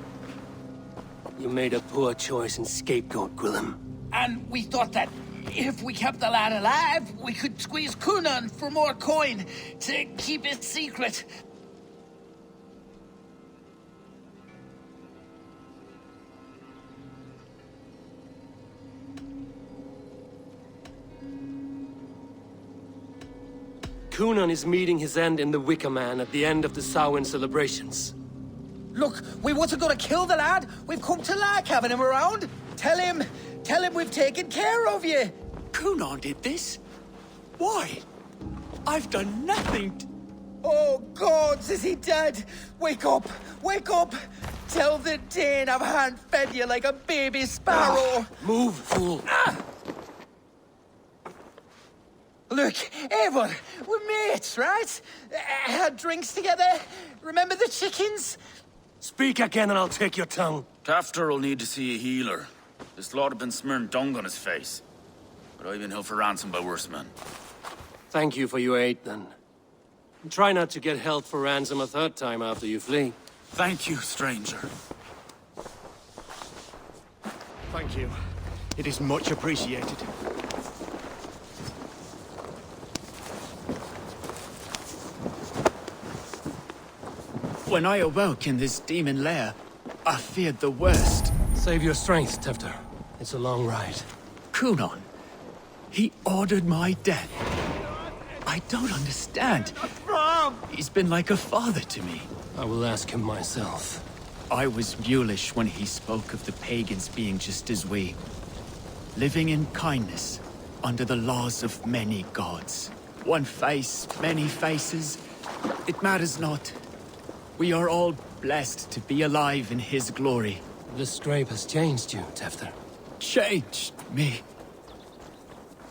You made a poor choice in scapegoat, Gwillem. And we thought that if we kept the lad alive, we could squeeze Coonan for more coin to keep it secret. Coonan is meeting his end in the Wicker Man at the end of the Samhain celebrations. Look, we wasn't gonna kill the lad. We've come to like having him around. Tell him we've taken care of you. Coonan did this? Why? I've done nothing. Oh, gods, is he dead? Wake up! Wake up! Tell the Dane I've hand-fed you like a baby sparrow. Move, fool. Look, Eivor, we're mates, right? Had drinks together. Remember the chickens? Speak again and I'll take your tongue. Tafter will need to see a healer. This lord have been smearing dung on his face. But I've been held for ransom by worse men. Thank you for your aid, then. And try not to get held for ransom a third time after you flee. Thank you, stranger. Thank you. It is much appreciated. When I awoke in this demon lair, I feared the worst. Save your strength, Tefter. It's a long ride. Coonan, he ordered my death. I don't understand. He's been like a father to me. I will ask him myself. I was mulish when he spoke of the pagans being just as we. Living in kindness, under the laws of many gods. One face, many faces. It matters not. We are all blessed to be alive in his glory. The scrape has changed you, Tefter. Changed me.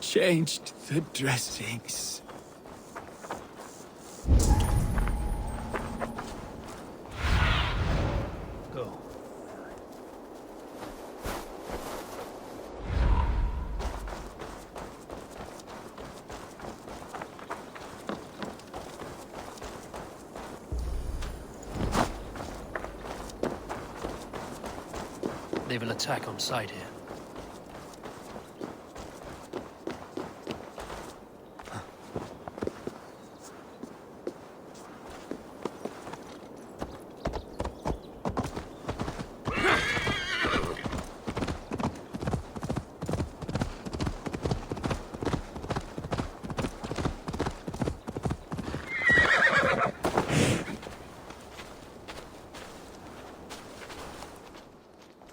Changed the dressings. Go. They will attack on sight here.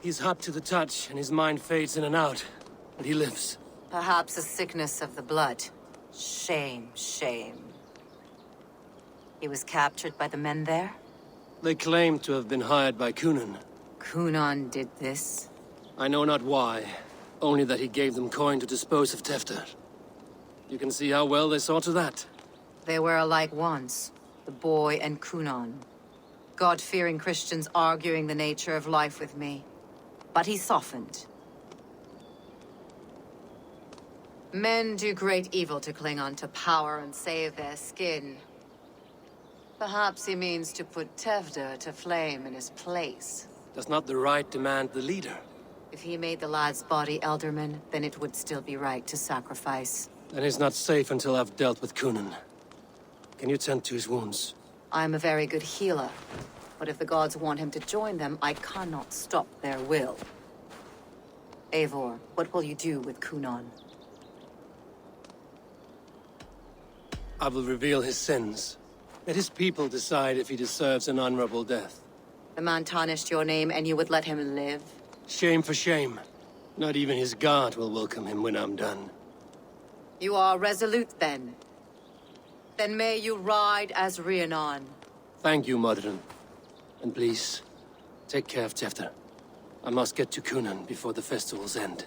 He's hot to the touch, and his mind fades in and out. But he lives. Perhaps a sickness of the blood. Shame, shame. He was captured by the men there? They claim to have been hired by Coonan. Coonan did this? I know not why. Only that he gave them coin to dispose of Tefter. You can see how well they saw to that. They were alike once, the boy and Coonan. God-fearing Christians arguing the nature of life with me. But he softened. Men do great evil to cling on to power and save their skin. Perhaps he means to put Tefter to flame in his place. Does not the right demand the leader? If he made the lad's body Elderman, then it would still be right to sacrifice. Then he's not safe until I've dealt with Coonan. Can you tend to his wounds? I'm a very good healer. But if the gods want him to join them, I cannot stop their will. Eivor, what will you do with Coonan? I will reveal his sins. Let his people decide if he deserves an honorable death. The man tarnished your name and you would let him live? Shame for shame. Not even his guard will welcome him when I'm done. You are resolute, then. Then may you ride as Rhiannon. Thank you, Modron. And please, take care of Tefter. I must get to Coonan before the festivals end.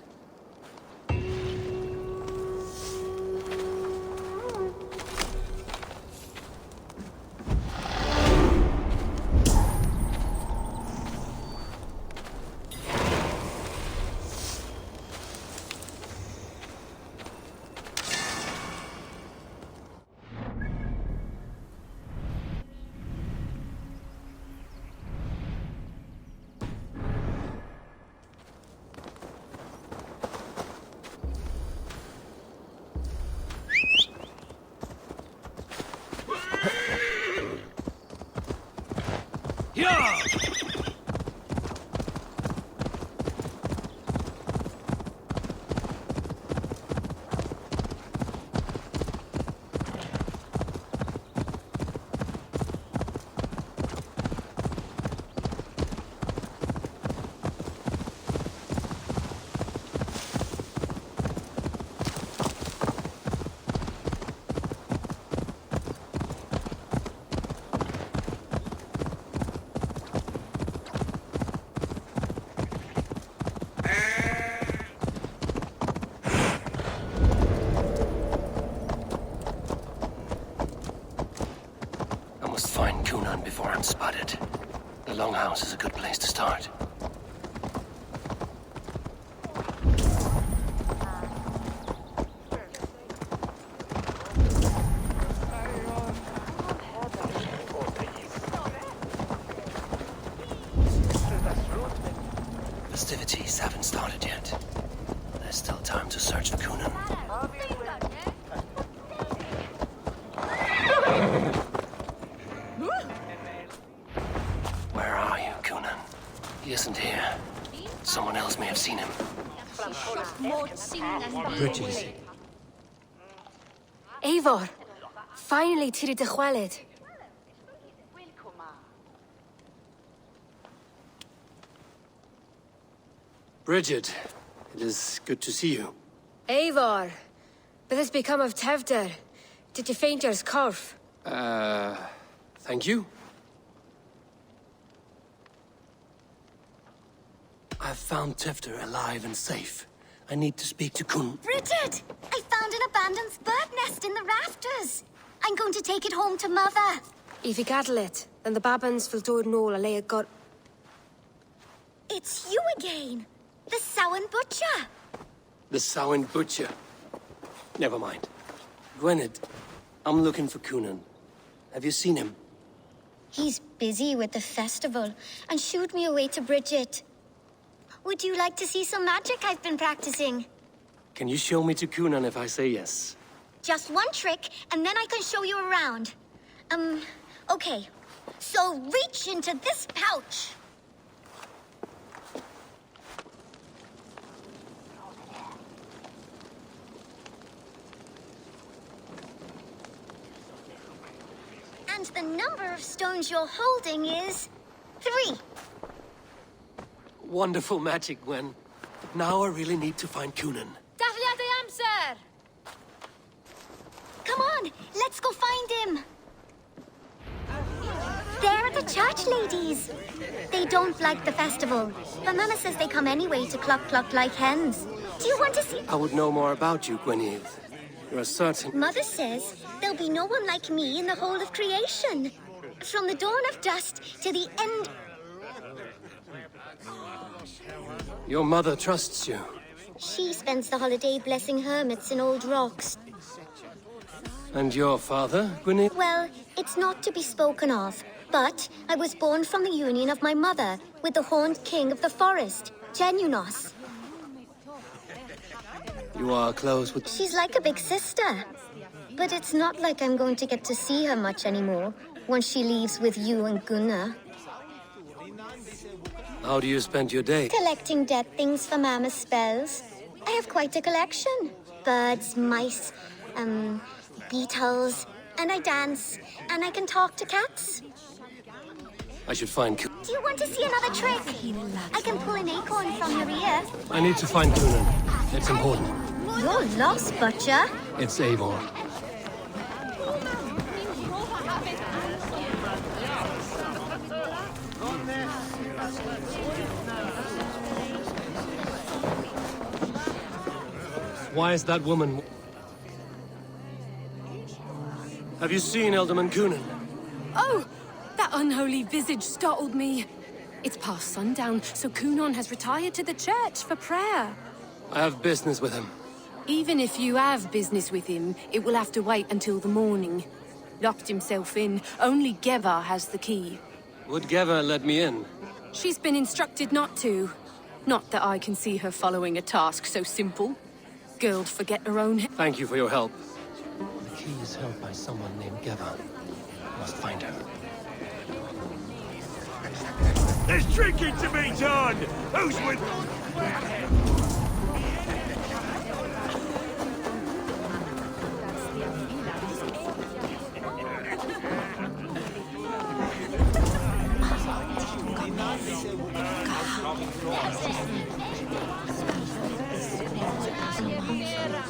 Longhouse is a good place to start. Festivities haven't started yet. There's still time to search for Coonan. Where are you, Coonan? He isn't here. Someone else may have seen him. Bridget is here. Eivor! Finally, Tiri de Chwaled. Bridget, it is good to see you. Eivor! What has become of Tevder? Did you faint your scarf? Thank you. I've found Tefter alive and safe. I need to speak to Kun. Bridget! I found an abandoned bird nest in the rafters. I'm going to take it home to Mother. If you cattle it, then the Babans will do it all a lay got. It's you again. The Samhain Butcher. The Samhain Butcher. Never mind. Gwynedd, I'm looking for Coonan. Have you seen him? He's busy with the festival and shooed me away to Bridget. Would you like to see some magic I've been practicing? Can you show me to Coonan if I say yes? Just one trick, and then I can show you around. Okay. So reach into this pouch. And the number of stones you're holding is 3. Wonderful magic, Gwen. Now I really need to find Coonan. Come on, let's go find him. There are the church ladies. They don't like the festival, but Mama says they come anyway to cluck like hens. Do you want to see? I would know more about you, Gwynedd. You're certain. Mother says there'll be no one like me in the whole of creation. From the dawn of dust to the end. Your mother trusts you. She spends the holiday blessing hermits in old rocks. And your father, Gwynedd? Well, it's not to be spoken of, but I was born from the union of my mother with the horned king of the forest, Genunos. You are close with... She's like a big sister. But it's not like I'm going to get to see her much anymore once she leaves with you and Gunnar. How do you spend your day? Collecting dead things for Mama's spells. I have quite a collection. Birds, mice, beetles, and I dance, and I can talk to cats. I should find Do you want to see another trick? I can pull an acorn from your ear. I need to find Coonan. It's important. You're lost, Butcher. It's Eivor. Why is that woman... Have you seen Elderman Coonan? Oh! That unholy visage startled me. It's past sundown, so Coonan has retired to the church for prayer. I have business with him. Even if you have business with him, it will have to wait until the morning. Locked himself in. Only Geva has the key. Would Geva let me in? She's been instructed not to. Not that I can see her following a task so simple. Girl'd forget her own... Thank you for your help. The key is held by someone named Geva. Must find her. There's drinking to be done! Who's with...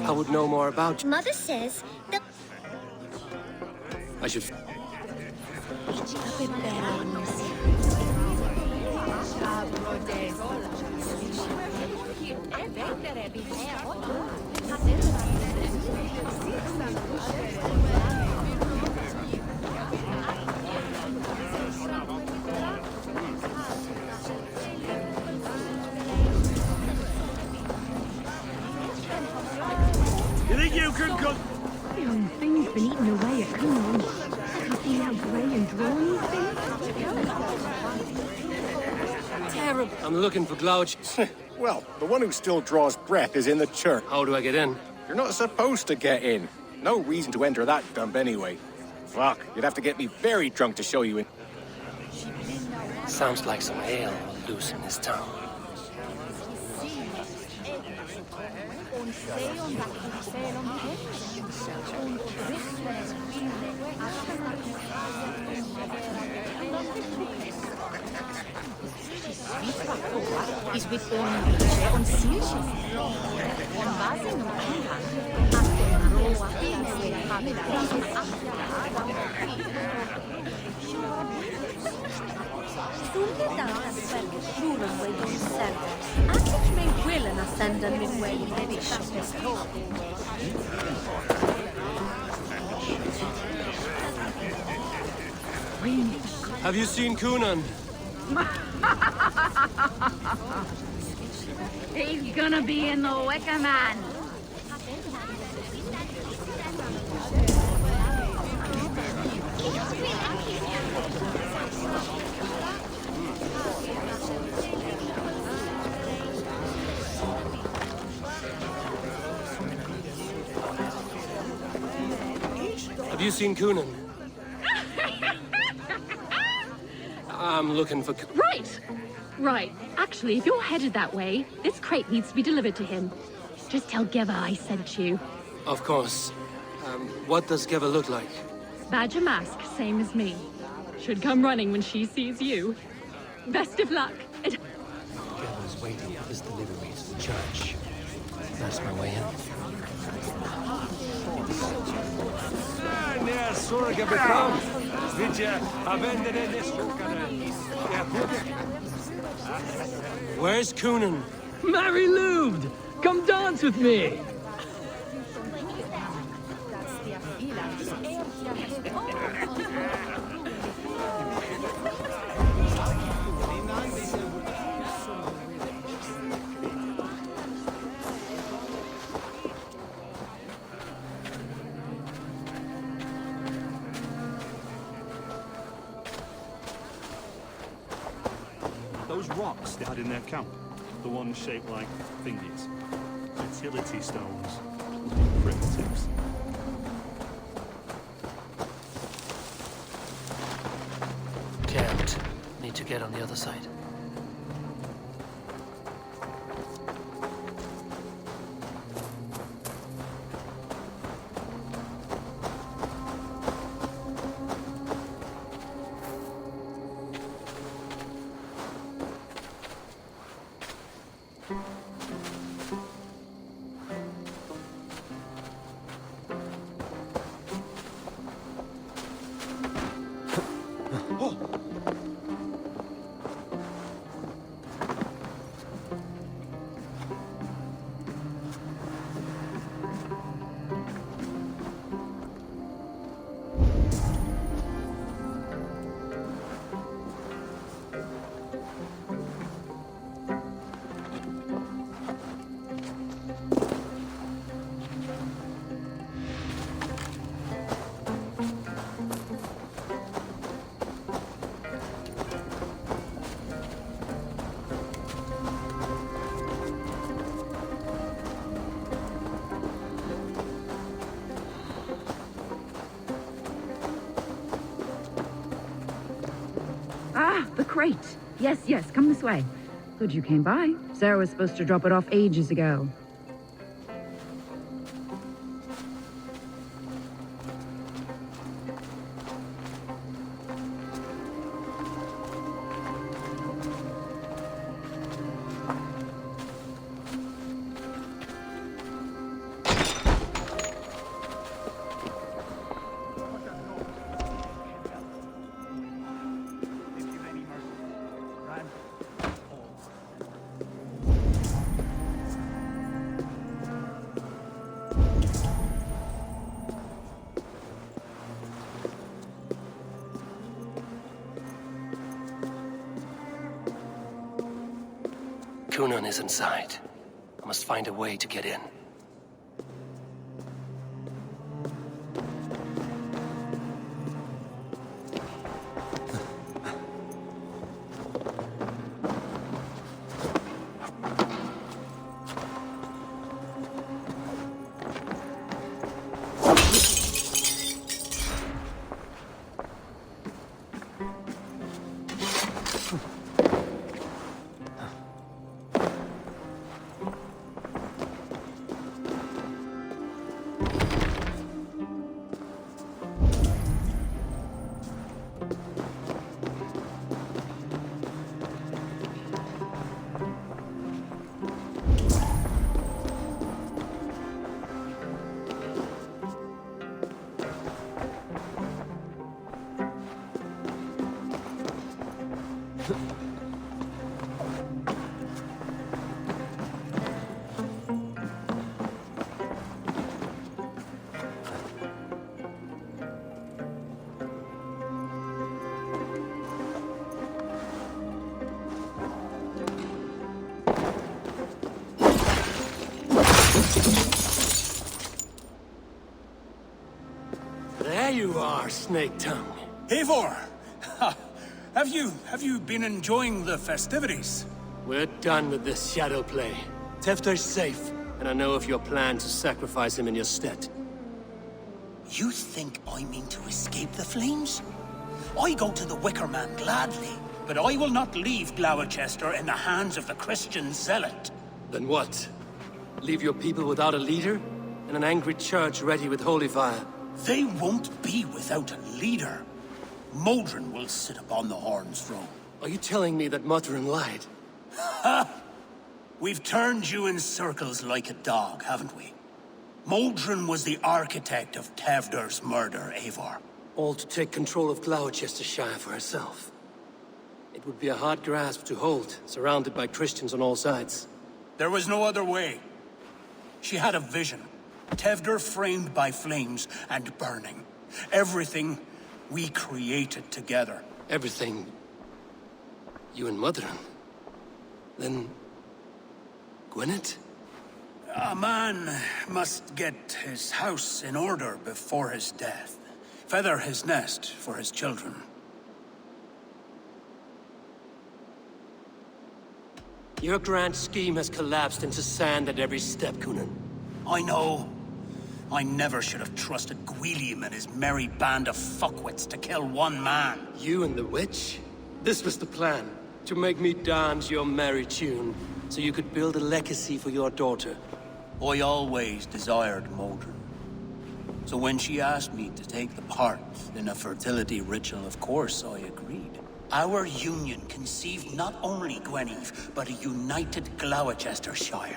I would know more about you. Mother says that... I should... Young thing's been eating away at Kuno. You see how grey and drawn he's been? Terrible. I'm looking for Glouch. Well, the one who still draws breath is in the church. How do I get in? You're not supposed to get in. No reason to enter that dump anyway. Fuck, you'd have to get me very drunk to show you in. Sounds like some ale loose in this town. Is with on Sirchen. On Basen und Anhang. Have you seen Kunan? He's gonna be in the Wicker Man. Have you seen Kunan? I'm looking for... Right! Right. Actually, if you're headed that way, this crate needs to be delivered to him. Just tell Geva I sent you. Of course. What does Geva look like? Badger mask, same as me. Should come running when she sees you. Best of luck. Geva's waiting for this delivery to the church. That's my way in. Where's Kunan? Mary Lubed! Come dance with me! Those rocks they had in their camp, the ones shaped like fingers, utility stones, primitives. Can't. Need to get on the other side. The crate. Yes, come this way. Good you came by. Sarah was supposed to drop it off ages ago. Kunan is inside. I must find a way to get in. There you are, Snake Tongue. Eivor! Have you been enjoying the festivities? We're done with this shadow play. Tefter's safe, and I know of your plan to sacrifice him in your stead. You think I mean to escape the flames? I go to the Wicker Man gladly, but I will not leave Glowecester in the hands of the Christian zealot. Then what? Leave your people without a leader? And an angry church ready with holy fire? They won't be without a leader. Modron will sit upon the Horn's throne. Are you telling me that Modron lied? Ha! We've turned you in circles like a dog, haven't we? Modron was the architect of Tevder's murder, Eivor. All to take control of Glowecestrescire for herself. It would be a hard grasp to hold, surrounded by Christians on all sides. There was no other way. She had a vision. Tevder framed by flames and burning. Everything we created together. Everything... you and Modron? Then... Gwyneth? A man must get his house in order before his death. Feather his nest for his children. Your grand scheme has collapsed into sand at every step, Coonan. I know. I never should have trusted Gwilliam and his merry band of fuckwits to kill one man. You and the witch? This was the plan. To make me dance your merry tune, so you could build a legacy for your daughter. I always desired Modron. So when she asked me to take the part in a fertility ritual, of course I agreed. Our union conceived not only Gweneve, but a united Glowecestrescire.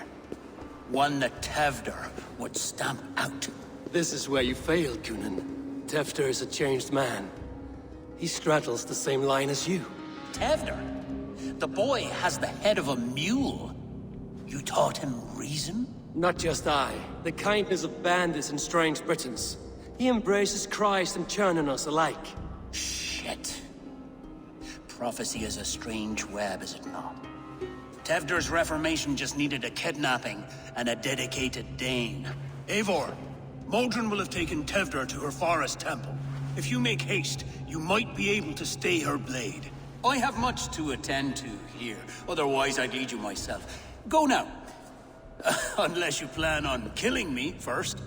One that Tevder would stamp out. This is where you failed, Coonan. Tefter is a changed man. He straddles the same line as you. Tevder? The boy has the head of a mule. You taught him reason? Not just I. The kindness of bandits and strange Britons. He embraces Christ and churning us alike. Shit. Prophecy is a strange web, is it not? Tevder's reformation just needed a kidnapping and a dedicated Dane. Eivor, Modron will have taken Tevder to her forest temple. If you make haste, you might be able to stay her blade. I have much to attend to here, otherwise I'd lead you myself. Go now. Unless you plan on killing me first.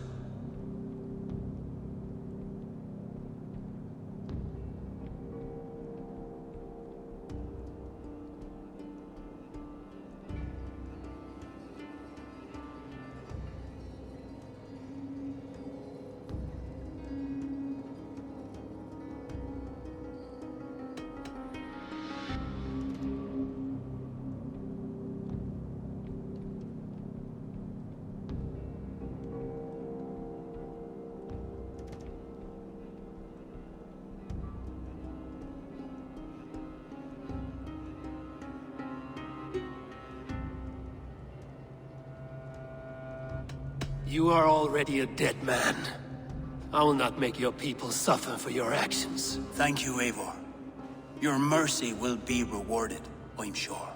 You are already a dead man. I will not make your people suffer for your actions. Thank you, Eivor. Your mercy will be rewarded, I'm sure.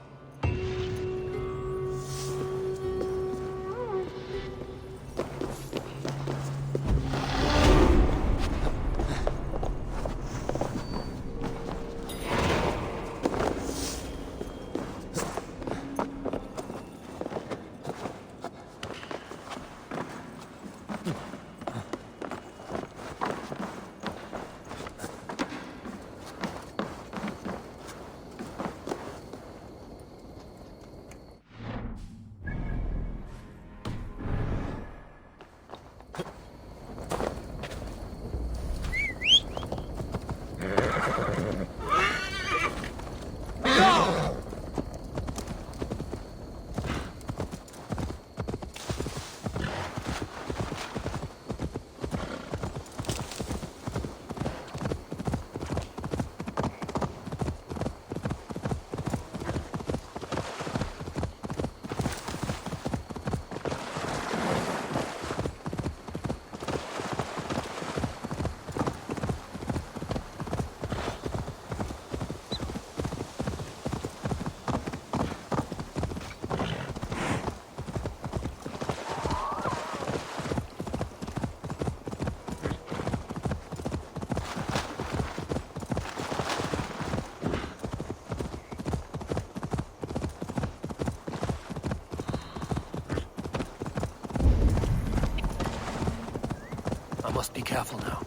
Must be careful now.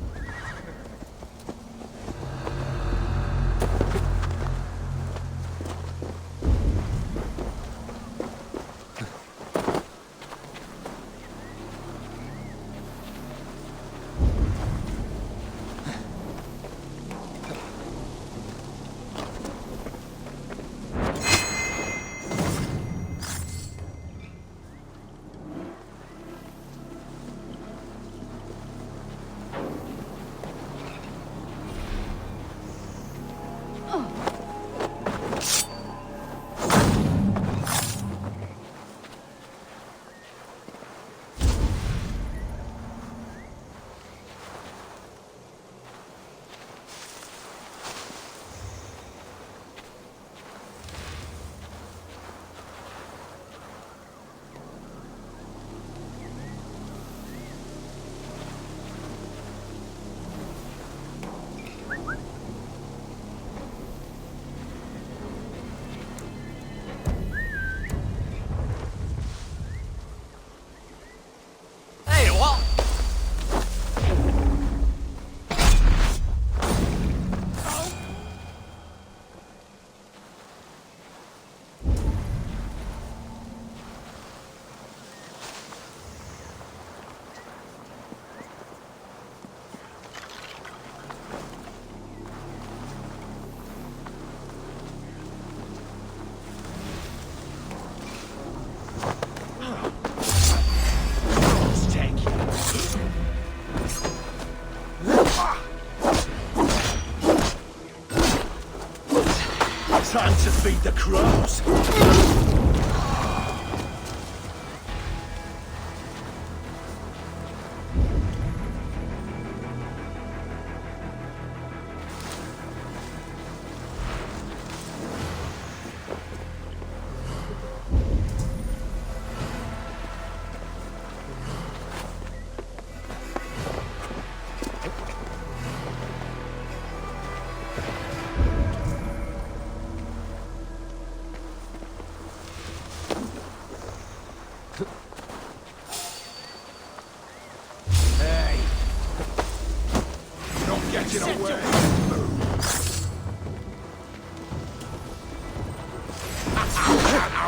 Time to feed the crows.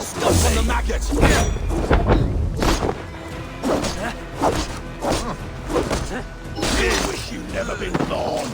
Stuff on the maggots! I wish you'd never been born.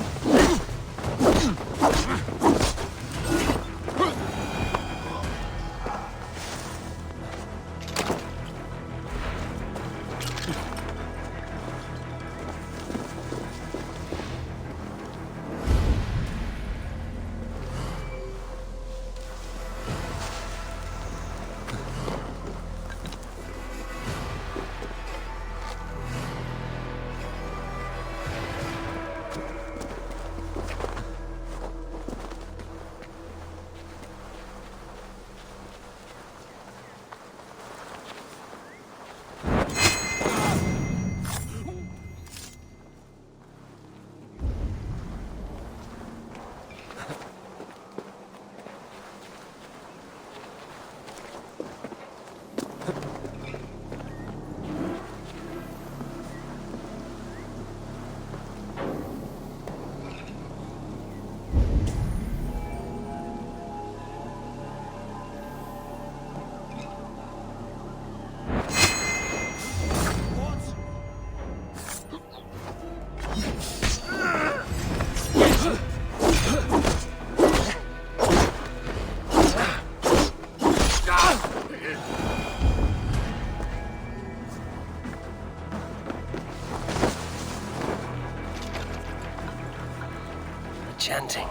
Chanting.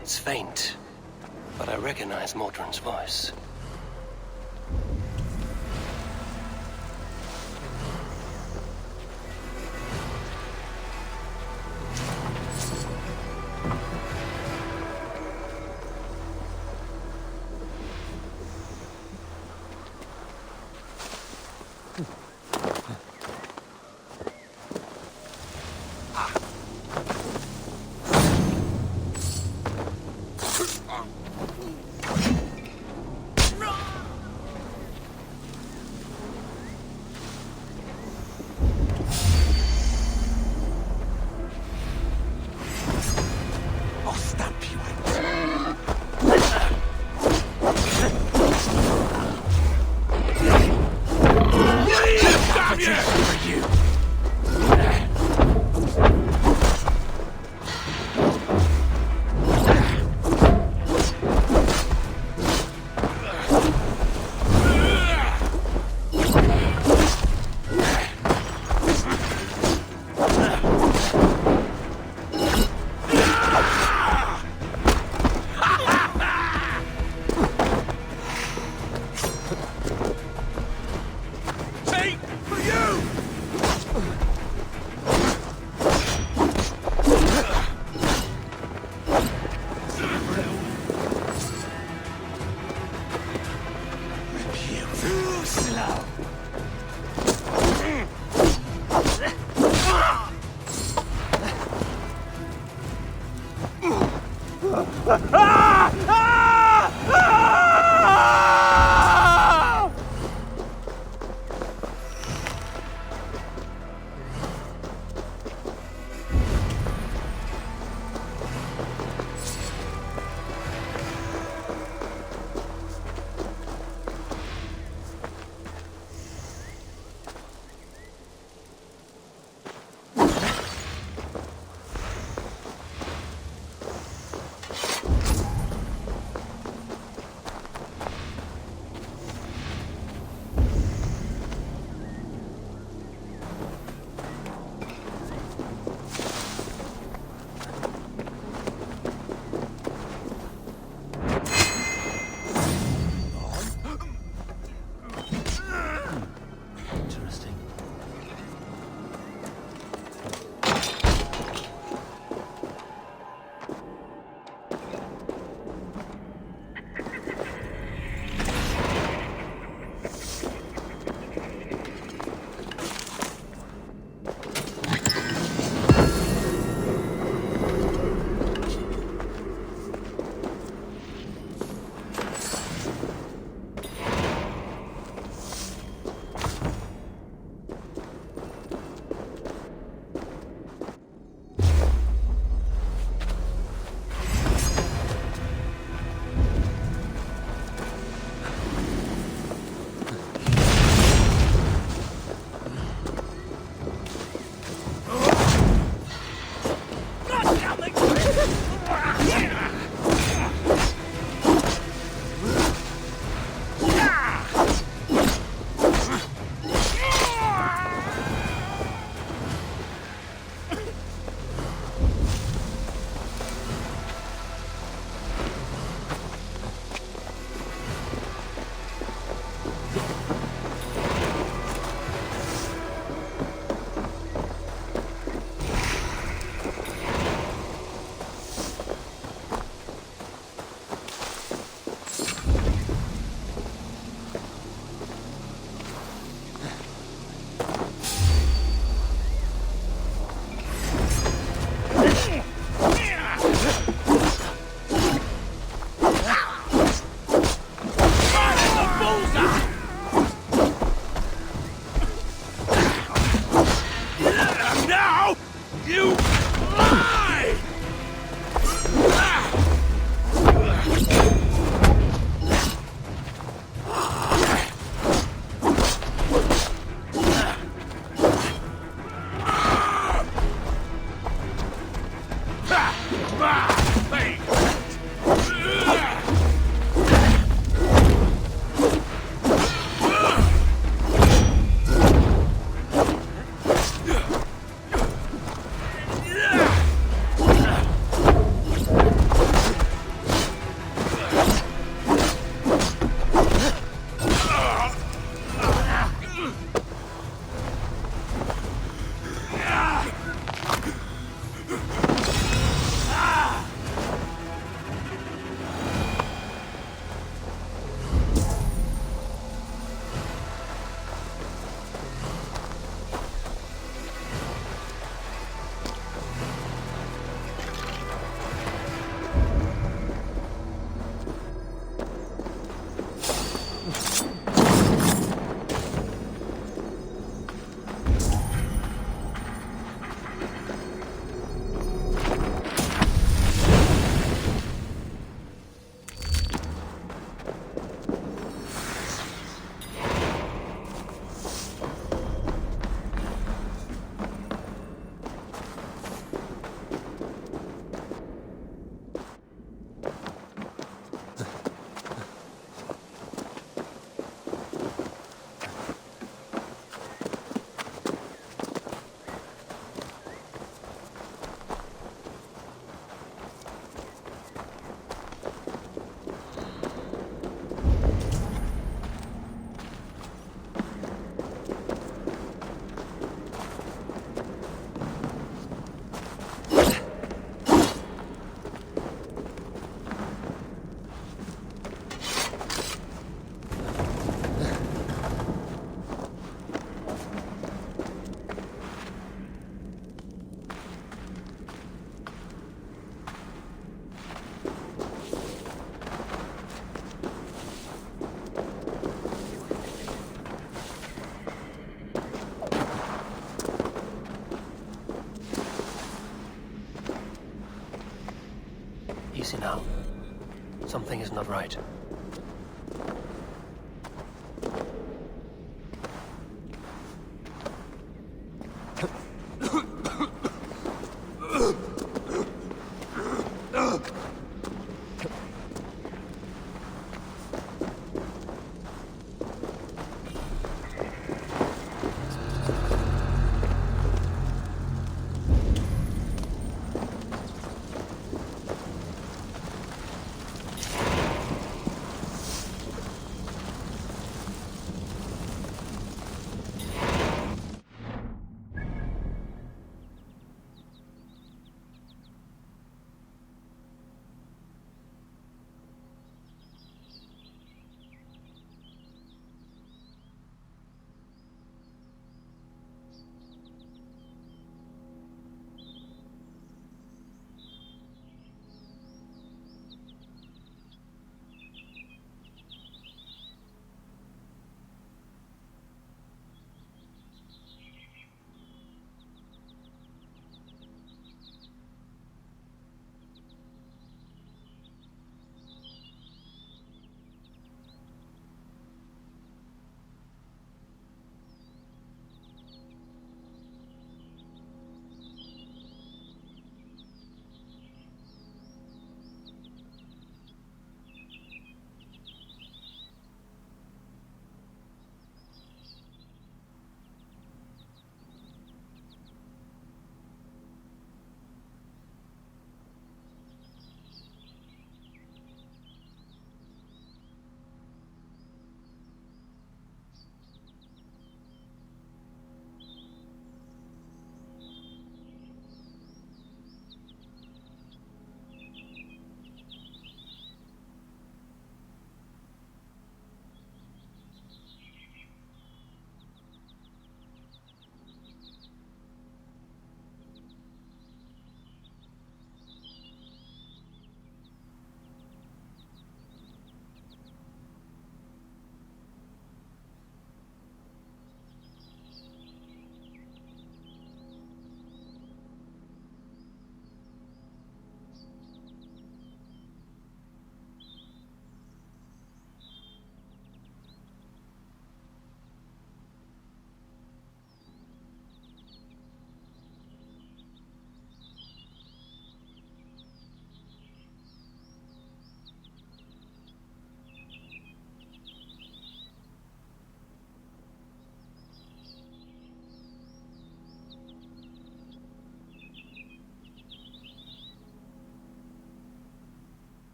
It's faint, but I recognize Mordrin's voice. slow. now. Something is not right.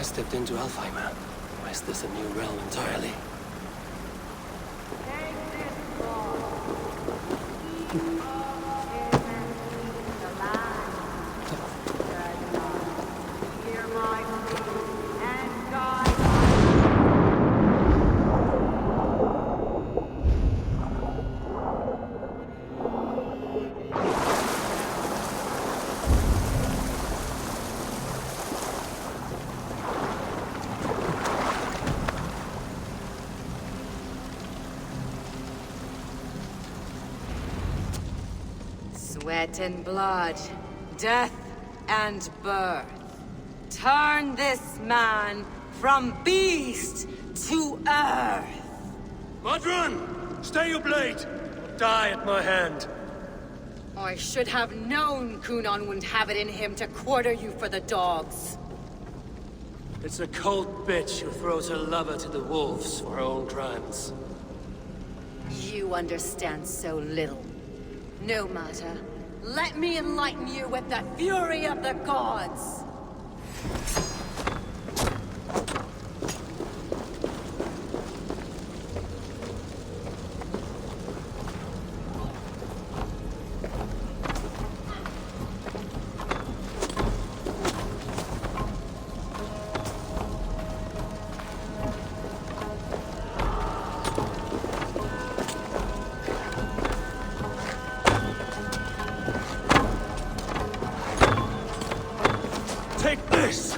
I stepped into Alfheim, or is this a new realm entirely? Sweat and blood, death and birth. Turn this man from beast to earth. Modron! Stay your blade! Die at my hand. I should have known Kunon wouldn't have it in him to quarter you for the dogs. It's a cold bitch who throws her lover to the wolves for her own crimes. You understand so little. No matter. Let me enlighten you with the fury of the gods! Take this!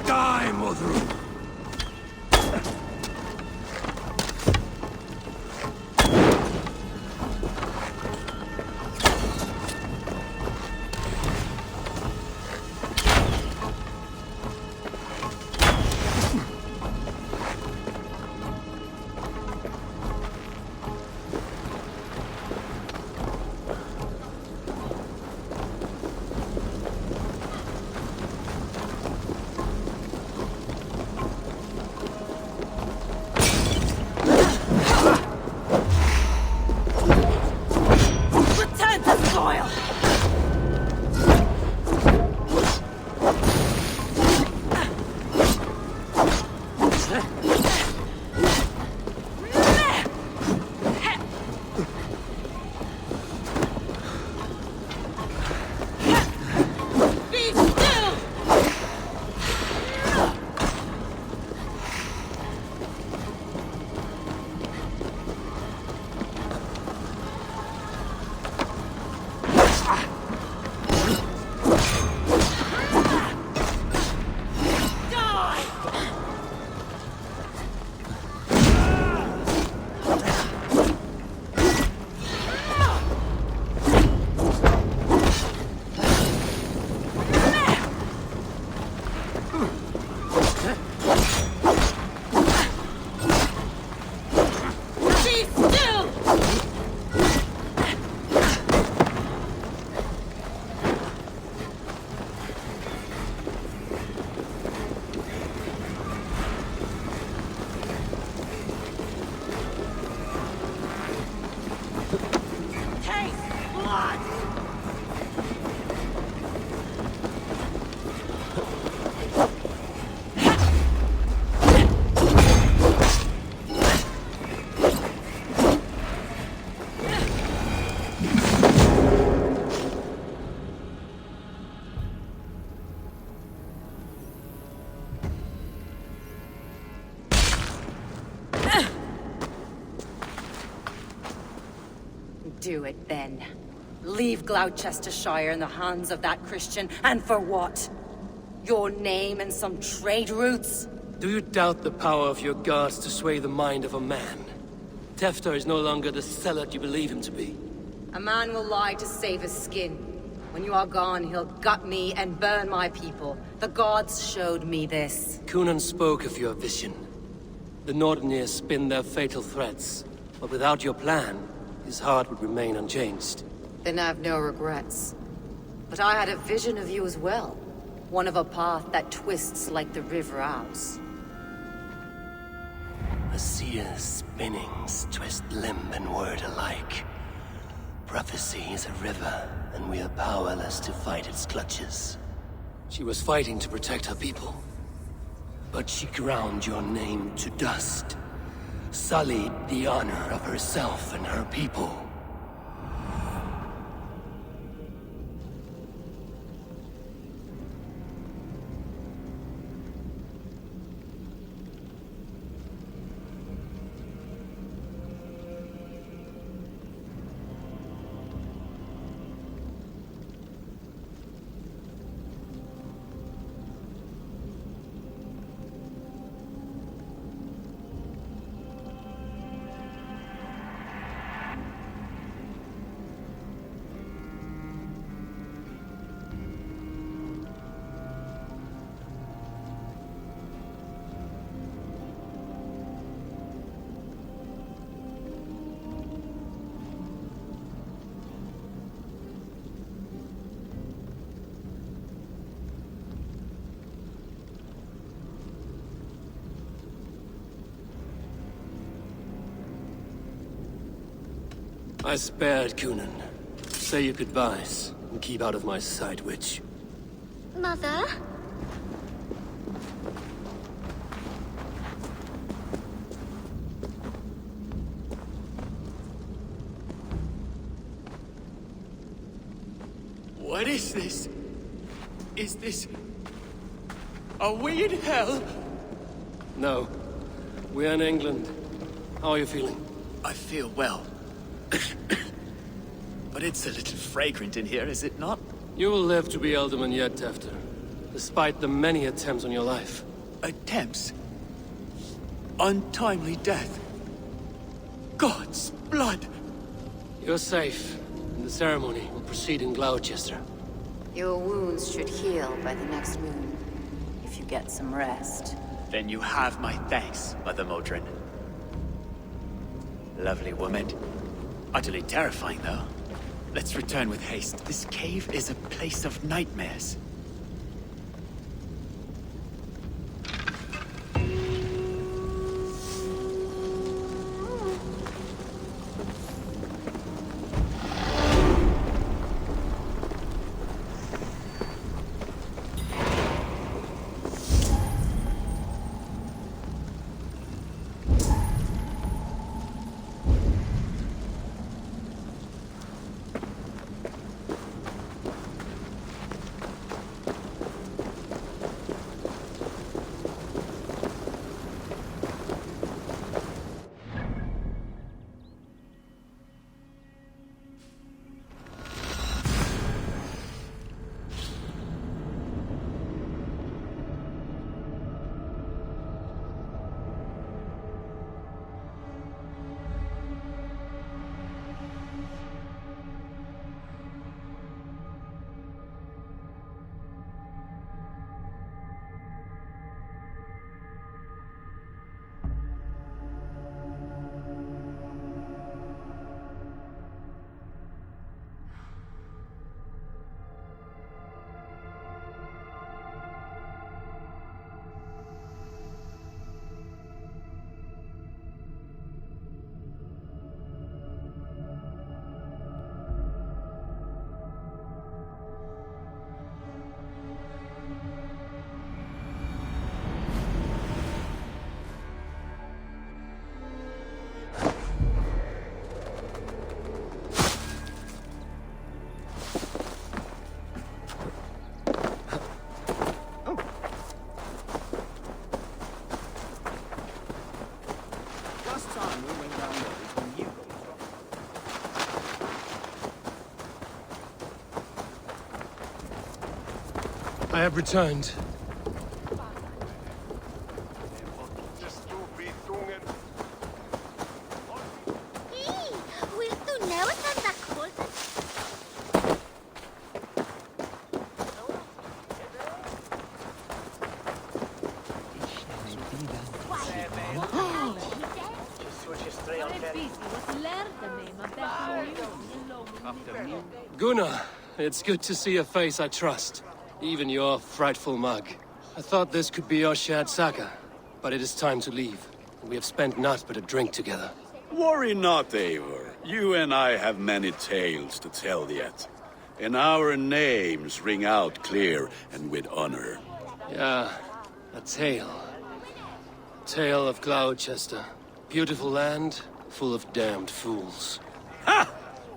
Die, Modron! Return the spoil! Be still! Be still! Taste blood! Do it then. Leave Glowecestrescire in the hands of that Christian, and for what? Your name and some trade routes? Do you doubt the power of your gods to sway the mind of a man? Tefter is no longer the zealot you believe him to be. A man will lie to save his skin. When you are gone, he'll gut me and burn my people. The gods showed me this. Kunon spoke of your vision. The Nordenir spin their fatal threats, but without your plan, his heart would remain unchanged. Then I've no regrets. But I had a vision of you as well. One of a path that twists like the river Ouse. A A seer's spinnings twist limb and word alike. Prophecy is a river, and we are powerless to fight its clutches. She was fighting to protect her people, but she ground your name to dust, sullied the honor of herself and her people. I spared Cunan. Say your goodbyes, and keep out of my sight, witch. Mother? What is this? Is this... Are we in hell? No. We're in England. How are you feeling? I feel well. But it's a little fragrant in here, is it not? You will live to be Elderman yet, Tefter. Despite the many attempts on your life. Attempts? Untimely death? God's blood! You're safe, and the ceremony will proceed in Gloucester. Your wounds should heal by the next moon, if you get some rest. Then you have my thanks, Mother Modron. Lovely woman. Utterly terrifying, though. Let's return with haste. This cave is a place of nightmares. I have returned. Gunnar, it's good to see a face I trust. Even your frightful mug. I thought this could be our shared saga, but it is time to leave. and we have spent naught but a drink together. Worry not, Eivor. You and I have many tales to tell yet. And our names ring out clear and with honor. Yeah, a tale. A tale of Gloucester. Beautiful land, full of damned fools. Ha!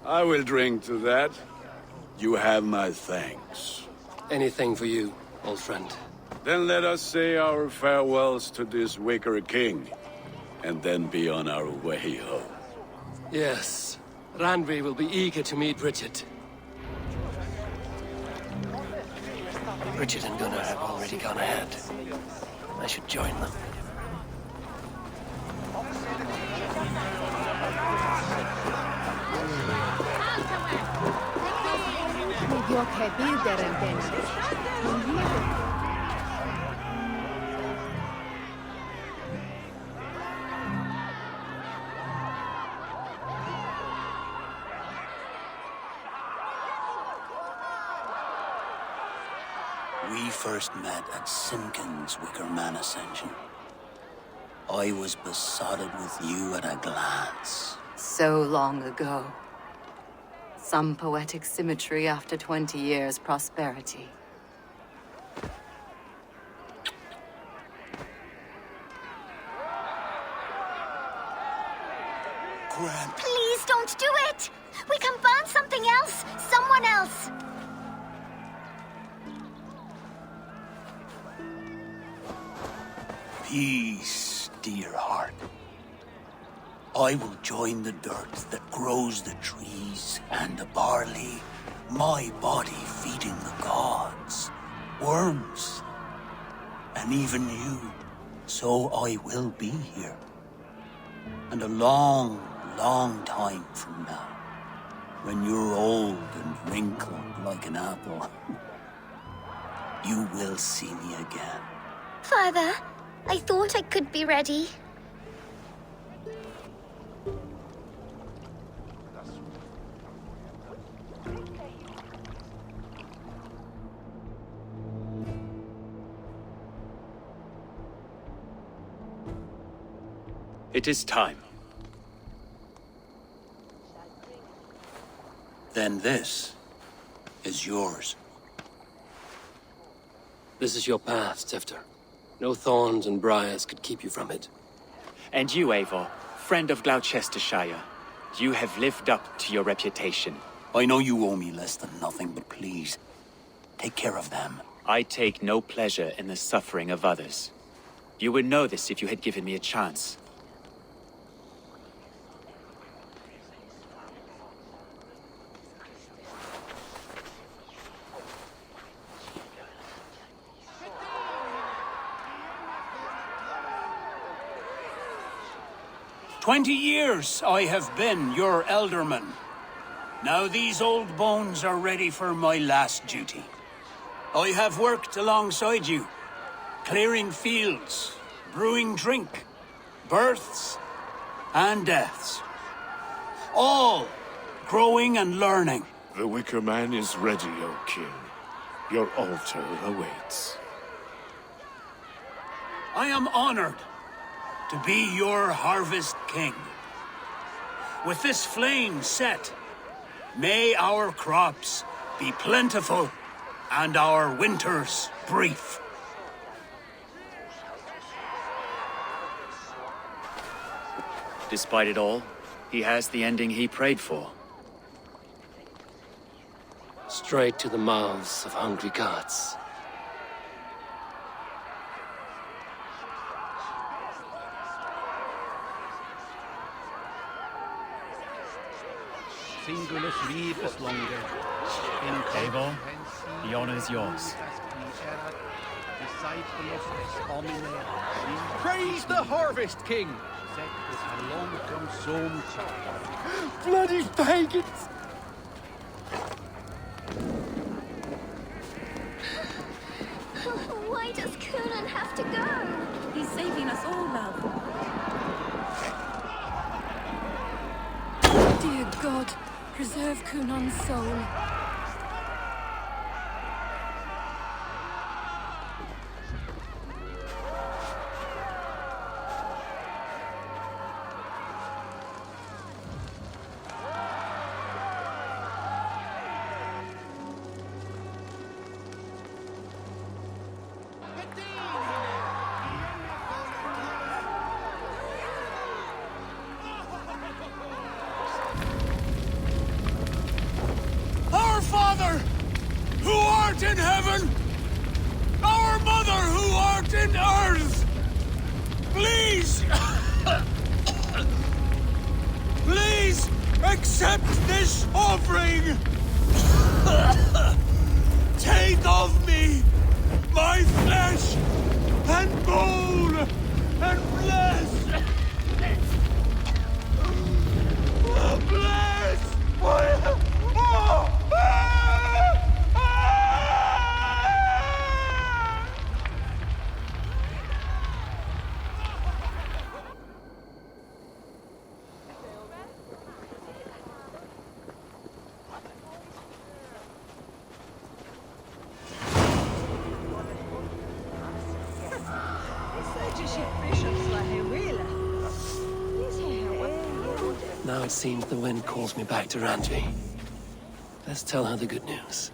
I will drink to that. You have my thanks. Anything for you, old friend. Then let us say our farewells to this Wicker King, and then be on our way home. Yes, Randvi will be eager to meet Bridget. Bridget and Gunnar have already gone ahead. I should join them. We first met at Simpkins' Wicker Man Ascension. I was besotted with you at a glance. So long ago. Some poetic symmetry after 20 years' prosperity. Grant. Please don't do it! We can burn something else! Someone else! Peace, dear heart. I will join the dirt that grows the trees and the barley, my body feeding the gods, worms, and even you. So I will be here. And a long, long time from now, when you're old and wrinkled like an apple, you will see me again. Father, I thought I could be ready. It is time. Then this is yours. This is your path, Tifter. No thorns and briars could keep you from it. And you, Eivor, friend of Gloucestershire, you have lived up to your reputation. I know you owe me less than nothing, but please, take care of them. I take no pleasure in the suffering of others. You would know this if you had given me a chance. "20 years I have been your elderman. Now these old bones are ready for my last duty. I have worked alongside you, clearing fields, brewing drink, births and deaths. All growing and learning. The Wicker Man is ready, O King. Your altar awaits. I am honored to be your harvest king. With this flame set, may our crops be plentiful and our winters brief. Despite it all, he has the ending he prayed for. Straight to the mouths of hungry gods. Singulus vivus longe. Eivor, the honor is yours. Praise the Harvest King! Bloody pagans! Why does Conan have to go? He's saving us all, love. Dear God, preserve Cunan's soul. Father, who art in heaven, our Mother, who art in earth, please, please accept this offering. Take of me my flesh and bone and bless. Bless my... Now it seems the wind calls me back to Randvi. Let's tell her the good news.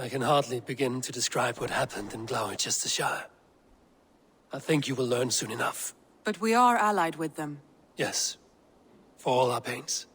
I can hardly begin to describe what happened in Glowecestrescire. I think you will learn soon enough. But we are allied with them. Yes, for all our pains.